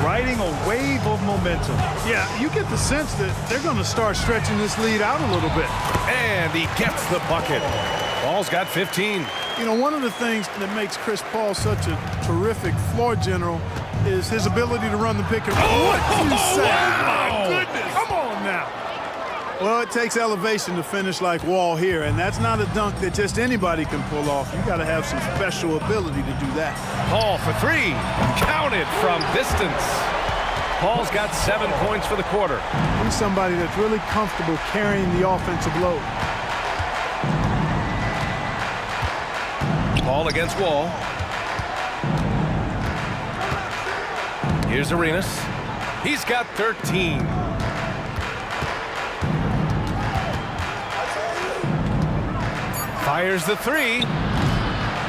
riding a wave of momentum. Yeah, you get the sense that they're going to start stretching this lead out a little bit. And he gets the bucket. Paul's got 15. You know, one of the things that makes Chris Paul such a terrific floor general is his ability to run the pick and roll. What do you say? Wow. My goodness. Come on now. Well, it takes elevation to finish like Wall here, and that's not a dunk that just anybody can pull off. You got to have some special ability to do that. Paul for 3. Counted from distance. Paul's got 7 points for the quarter. He's somebody that's really comfortable carrying the offensive load. Paul against Wall. Here's Arenas. He's got 13. Fires the 3.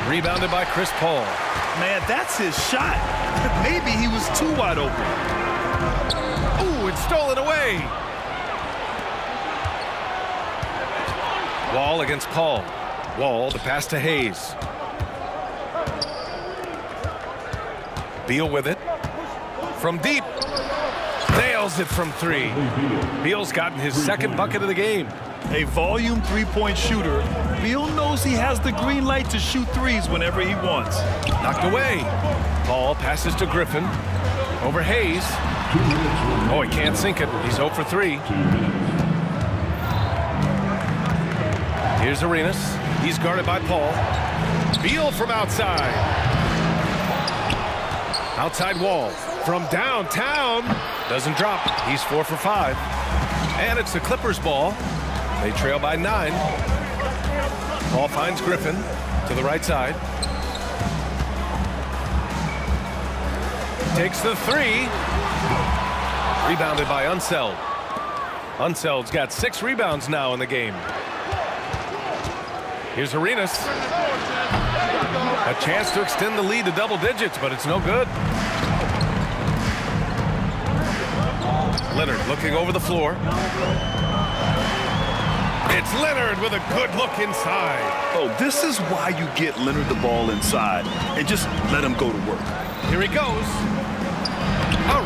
Rebounded by Chris Paul. Man, that's his shot. Maybe he was too wide open. Ooh, it's stolen away. Wall against Paul. Wall, the pass to Hayes. Beal with it. From deep. Nails it from 3. Beal's gotten his second bucket of the game. A volume three-point shooter, Beal knows he has the green light to shoot threes whenever he wants. Knocked away. Paul passes to Griffin. Over Hayes. Oh, he can't sink it. He's 0 for 3. Here's Arenas. He's guarded by Paul. Beal from outside. Outside Wall. From downtown. Doesn't drop. He's 4 for 5. And it's the Clippers' ball. They trail by 9. Paul finds Griffin to the right side. Takes the 3. Rebounded by Unseld. Unseld's got 6 rebounds now in the game. Here's Arenas. A chance to extend the lead to double digits, but it's no good. Leonard looking over the floor. It's Leonard with a good look inside. Oh, this is why you get Leonard the ball inside and just let him go to work. Here he goes.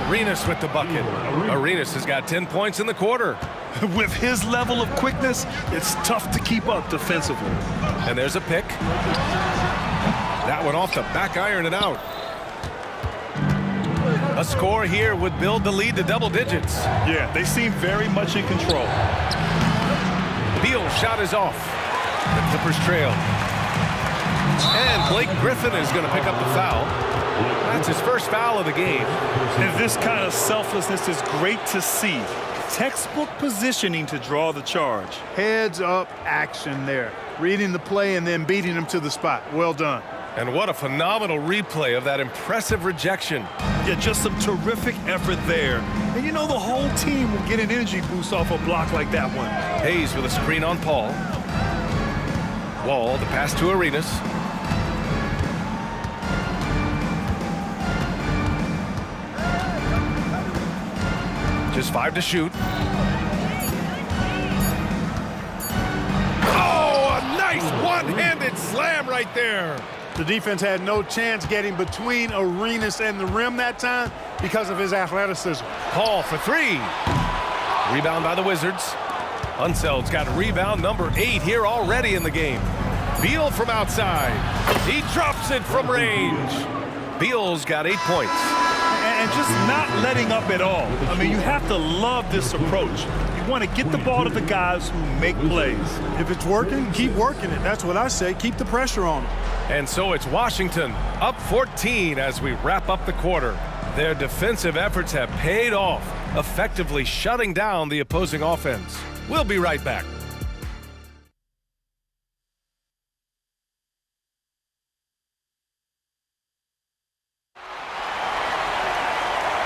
Arenas with the bucket. Arenas has got 10 points in the quarter. With his level of quickness, it's tough to keep up defensively. And there's a pick. That one off the back iron and out. A score here would build the lead to double digits. Yeah, they seem very much in control. Beal's shot is off. The Clippers trail. And Blake Griffin is going to pick up the foul. That's his first foul of the game. And this kind of selflessness is great to see. Textbook positioning to draw the charge. Heads up action there. Reading the play and then beating him to the spot. Well done. And what a phenomenal replay of that impressive rejection. Yeah, just some terrific effort there. And you know the whole team will get an energy boost off a block like that one. Hayes with a screen on Paul. Wall, the pass to Arenas. Just 5 to shoot. Oh, a nice one-handed slam right there. The defense had no chance getting between Arenas and the rim that time because of his athleticism. Paul for 3. Rebound by the Wizards. Unseld's got rebound number 8 here already in the game. Beal from outside. He drops it from range. Beal's got 8 points. And just not letting up at all. I mean, you have to love this approach. You want to get the ball to the guys who make plays. If it's working, keep working it. That's what I say. Keep the pressure on them. And so it's Washington up 14 as we wrap up the quarter. Their defensive efforts have paid off, effectively shutting down the opposing offense. We'll be right back.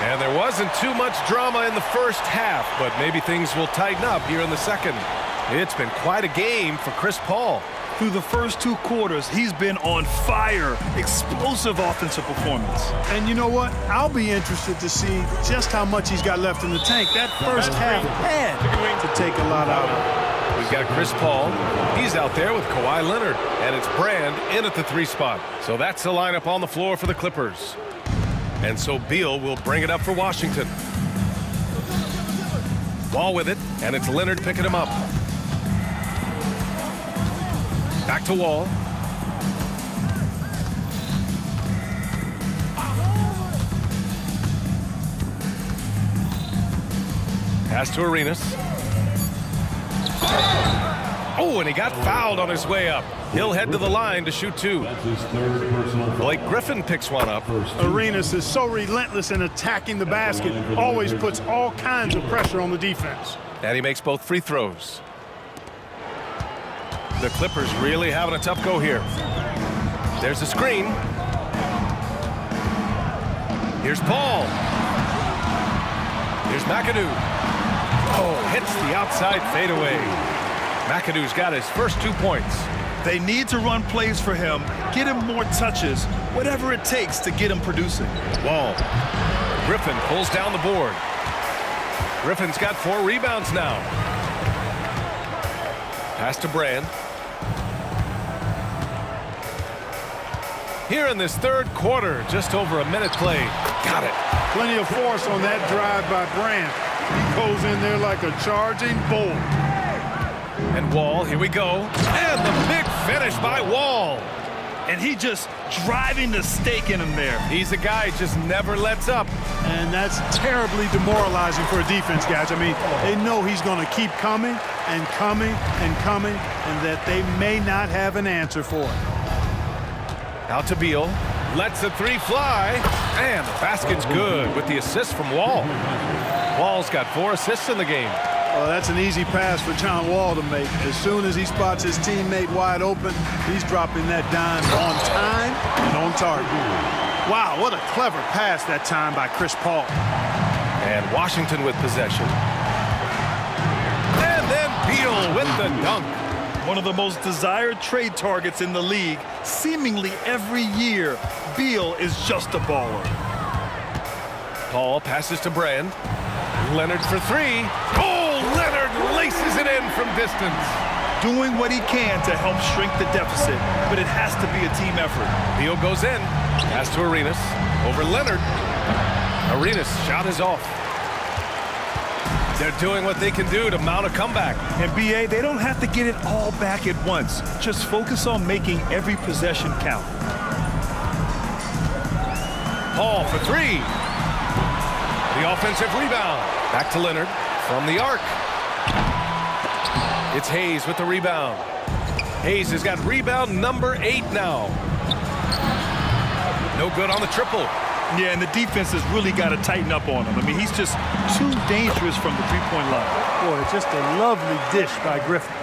And there wasn't too much drama in the first half, but maybe things will tighten up here in the second. It's been quite a game for Chris Paul. Through the first 2 quarters, he's been on fire. Explosive offensive performance. And you know what? I'll be interested to see just how much he's got left in the tank. That first half had to take a lot out of it. We've got Chris Paul. He's out there with Kawhi Leonard. And it's Brand in at the 3 spot. So that's the lineup on the floor for the Clippers. And so Beal will bring it up for Washington. Ball with it, and it's Leonard picking him up. Back to Wall. Pass to Arenas. Oh, and he got fouled on his way up. He'll head to the line to shoot 2. Blake Griffin picks one up. Arenas is so relentless in attacking the basket. Always puts all kinds of pressure on the defense. And he makes both free throws. The Clippers really having a tough go here. There's a screen. Here's Paul. Here's McAdoo. Oh, hits the outside fadeaway. McAdoo's got his first 2 points. They need to run plays for him, get him more touches, whatever it takes to get him producing. Wall. Griffin pulls down the board. Griffin's got 4 rebounds now. Pass to Brand. Here in this third quarter, just over a minute played. Got it. Plenty of force on that drive by Brand. He goes in there like a charging bull. And Wall, here we go. And the big finish by Wall. And he just driving the stake in him there. He's a guy who just never lets up. And that's terribly demoralizing for a defense, guys. I mean, they know he's going to keep coming and coming and coming, and that they may not have an answer for it. Out to Beal. Lets the 3 fly. And the basket's good with the assist from Wall. Wall's got 4 assists in the game. Well, that's an easy pass for John Wall to make. As soon as he spots his teammate wide open, he's dropping that dime on time and on target. Wow, what a clever pass that time by Chris Paul. And Washington with possession. And then Beal with the dunk. One of the most desired trade targets in the league. Seemingly every year, Beal is just a baller. Paul passes to Brand. Leonard for 3. Oh, Leonard laces it in from distance. doing what he can to help shrink the deficit, but it has to be a team effort. Beal goes in. Pass to Arenas. Over Leonard. Arenas' shot is off. They're doing what they can do to mount a comeback. And BA, they don't have to get it all back at once. Just focus on making every possession count. Paul for three. The offensive rebound. Back to Leonard from the arc. It's Hayes with the rebound. Hayes has got rebound number 8 now. No good on the triple. Yeah, and the defense has really got to tighten up on him. I mean, he's just too dangerous from the three-point line. Boy, just a lovely dish by Griffin.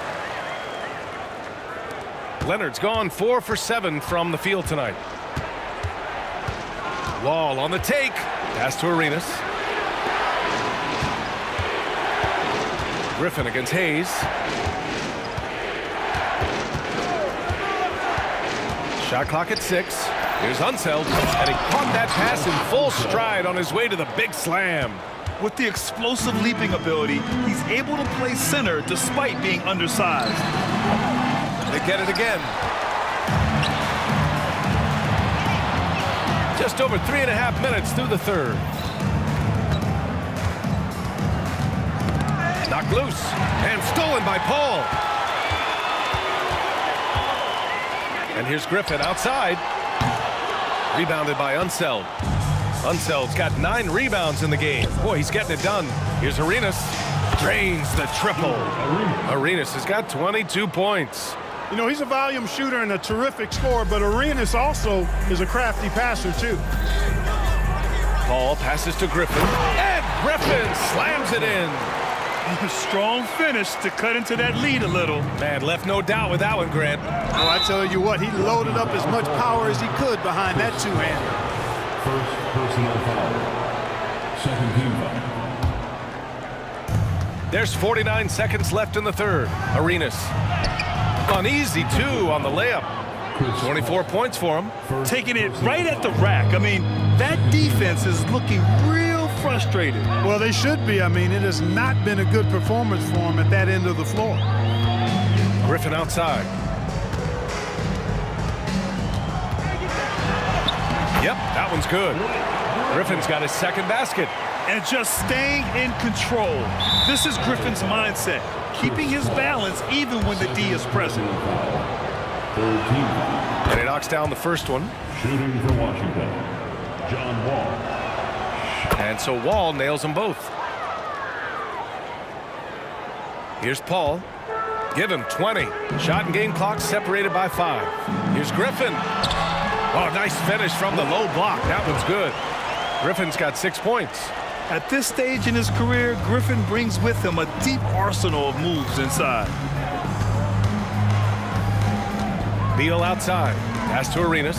Leonard's gone 4 for 7 from the field tonight. Wall on the take. Pass to Arenas. Griffin against Hayes. Shot clock at 6. Here's Unseld, and he caught that pass in full stride on his way to the big slam. With the explosive leaping ability, he's able to play center despite being undersized. They get it again. Just over 3.5 minutes through the third. Knocked loose and stolen by Paul. And here's Griffin outside. Rebounded by Unseld. Unseld's got 9 rebounds in the game. Boy, he's getting it done. Here's Arenas. Drains the triple. Arenas has got 22 points. You know, he's a volume shooter and a terrific scorer, but Arenas also is a crafty passer, too. Paul passes to Griffin, and Griffin slams it in. Strong finish to cut into that lead a little. Man, left no doubt with that one, Grant. Well, I tell you what, he loaded up as much power as he could behind that two-hander. First personal foul. Second team foul. There's 49 seconds left in the third. Arenas. An easy 2 on the layup. 24 points for him. Taking it right at the rack. I mean, that defense is looking real frustrated. Well, they should be. I mean, it has not been a good performance for him at that end of the floor. Griffin outside. Yep, that one's good. Griffin's got his second basket. And just staying in control. This is Griffin's mindset. Keeping his balance even when the D is present. And he knocks down the first one. Shooting for Washington, John Wall. And so Wall nails them both. Here's Paul. Give him 20. Shot and game clock separated by 5. Here's Griffin. Oh, nice finish from the low block. That one's good. Griffin's got 6 points. At this stage in his career, Griffin brings with him a deep arsenal of moves inside. Beal outside. Pass to Arenas.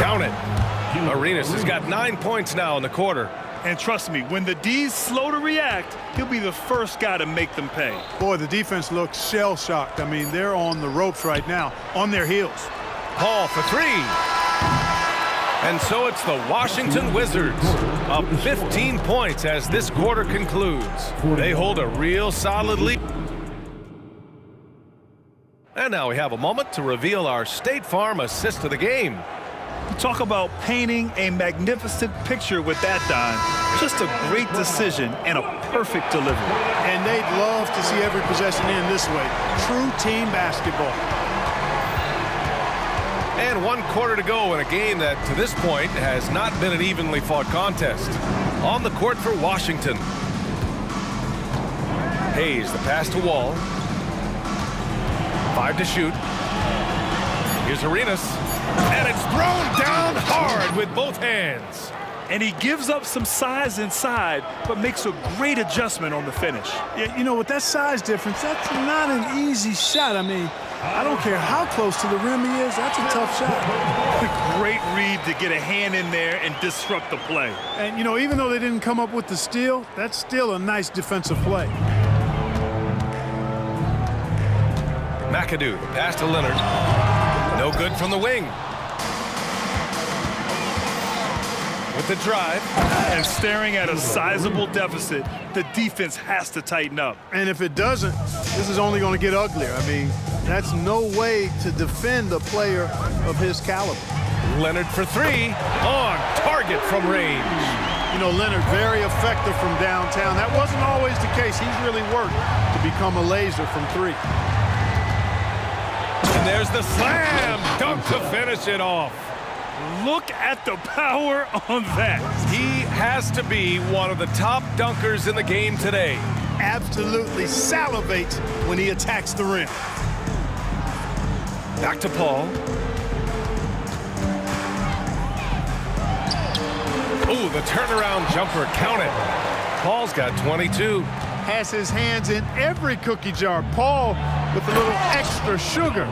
Count it. Arenas has got 9 points now in the quarter. And trust me, when the D's slow to react, he'll be the first guy to make them pay. Boy, the defense looks shell-shocked. I mean, they're on the ropes right now, on their heels. Paul for 3. And so it's the Washington Wizards up 15 points as this quarter concludes. They hold a real solid lead. And now we have a moment to reveal our State Farm assist of the game. Talk about painting a magnificent picture with that dime. Just a great decision and a perfect delivery. And they'd love to see every possession end this way. True team basketball. And 1 quarter to go in a game that, to this point, has not been an evenly fought contest. On the court for Washington. Hayes, the pass to Wall. 5 to shoot. Here's Arenas. And it's thrown down hard with both hands. And he gives up some size inside, but makes a great adjustment on the finish. Yeah, you know, with that size difference, that's not an easy shot. I mean, I don't care how close to the rim he is, that's a tough shot. Great read to get a hand in there and disrupt the play. And, you know, even though they didn't come up with the steal, that's still a nice defensive play. McAdoo, the pass to Leonard. No good from the wing. with the drive. And staring at a sizable deficit, the defense has to tighten up. And if it doesn't, this is only going to get uglier. I mean, that's no way to defend a player of his caliber. Leonard for three. On target from range. You know, Leonard, very effective from downtown. That wasn't always the case. He's really worked to become a laser from three. And there's the slam dunk to finish it off. Look at the power on that. He has to be one of the top dunkers in the game today. Absolutely salivates when he attacks the rim. Back to Paul. Ooh, the turnaround jumper, count it. Paul's got 22. Has his hands in every cookie jar. Paul with a little extra sugar.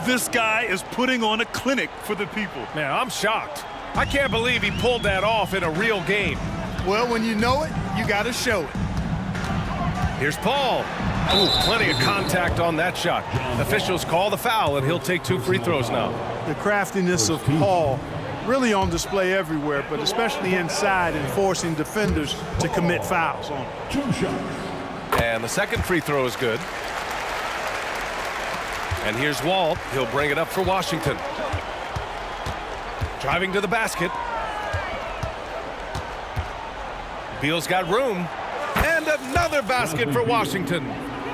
This guy is putting on a clinic for the people. Man, I'm shocked. I can't believe he pulled that off in a real game. Well, when you know it, you got to show it. Here's Paul. Ooh, plenty of contact on that shot. Officials call the foul, and he'll take 2 free throws now. The craftiness of Paul really on display everywhere, but especially inside and forcing defenders to commit fouls on him. 2 shots. And the second free throw is good. And here's Walt. He'll bring it up for Washington. Driving to the basket. Beal's got room. And another basket for Washington.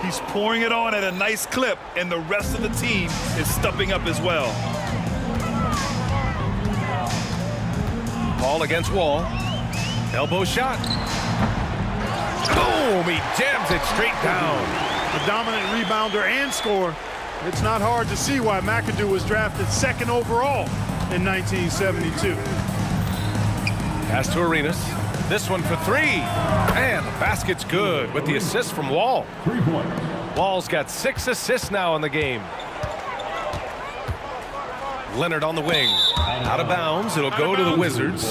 He's pouring it on at a nice clip, and the rest of the team is stepping up as well. Paul against Wall. Elbow shot. Boom! He jams it straight down. The dominant rebounder and scorer. It's not hard to see why McAdoo was drafted 2nd overall in 1972. Pass to Arenas. This one for 3. And the basket's good with the assist from Wall. 3 points. Wall's got 6 assists now in the game. Leonard on the wing. Out of bounds. It'll go to the Wizards.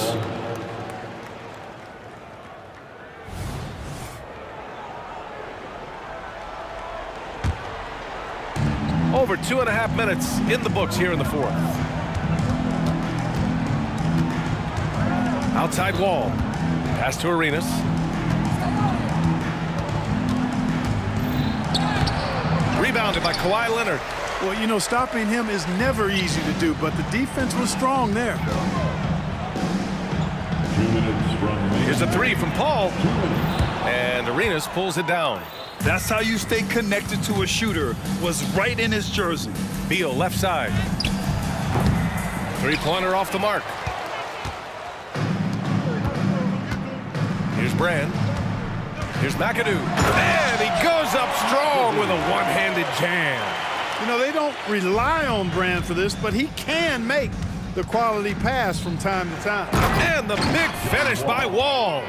Over 2.5 minutes in the books here in the 4th. Outside Wall. Pass to Arenas. Rebounded by Kawhi Leonard. Well, you know, stopping him is never easy to do, but the defense was strong there. 2 minutes from Here's a 3 from Paul. And Arenas pulls it down. That's how you stay connected to a shooter, was right in his jersey. Beal left side. 3-pointer off the mark. Here's Brand. Here's McAdoo. And he goes up strong with a one-handed jam. You know, they don't rely on Brand for this, but he can make the quality pass from time to time. And the big finish by Wall.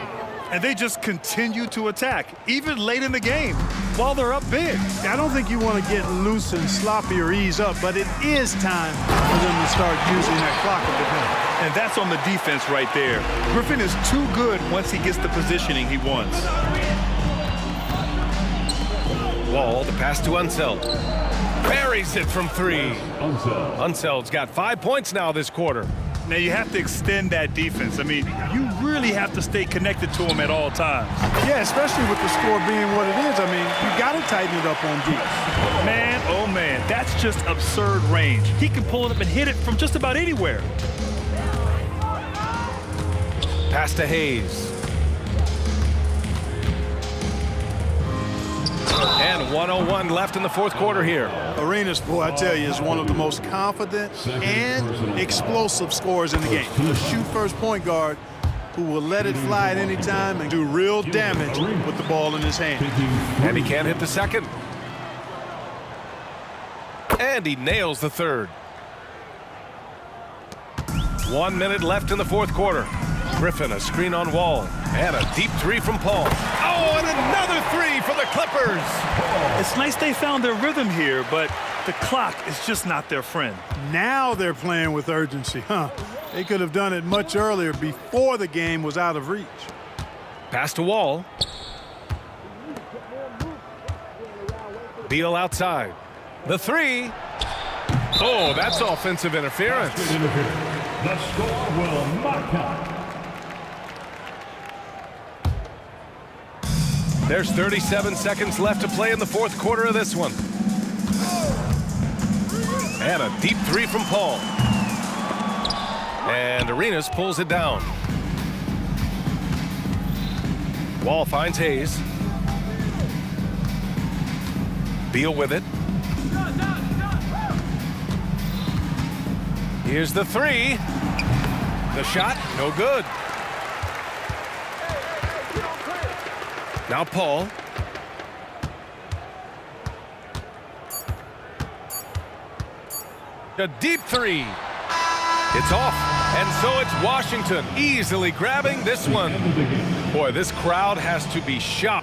And they just continue to attack, even late in the game, while they're up big. I don't think you want to get loose and sloppy or ease up, but it is time for them to start using that clock a bit more. And that's on the defense right there. Griffin is too good once he gets the positioning he wants. Wall, the pass to Unseld. Buries it from 3. Unseld's got 5 points now this quarter. Now you have to extend that defense. I mean, you really have to stay connected to him at all times. Yeah, especially with the score being what it is. I mean, you got to tighten it up on defense. Man, oh man, that's just absurd range. He can pull it up and hit it from just about anywhere. Pass to Hayes. And 1:01 left in the 4th quarter here. Arenas, boy, I tell you, is one of the most confident and explosive scorers in the game. A shoot-first point guard who will let it fly at any time and do real damage with the ball in his hand. And he can't hit the second. And he nails the third. 1 minute left in the 4th quarter. Griffin, a screen on Wall. And a deep 3 from Paul. Oh, and another 3 for the Clippers. It's nice they found their rhythm here, but the clock is just not their friend. Now they're playing with urgency, huh? They could have done it much earlier before the game was out of reach. Pass to Wall. Beal outside. The 3. Oh, that's offensive interference. The score will not count. There's 37 seconds left to play in the fourth quarter of this one. And a deep three from Paul. And Arenas pulls it down. Wall finds Hayes. Beal with it. Here's the three. The shot, no good. Now Paul. A deep three. It's off. And so it's Washington easily grabbing this one. Boy, this crowd has to be shocked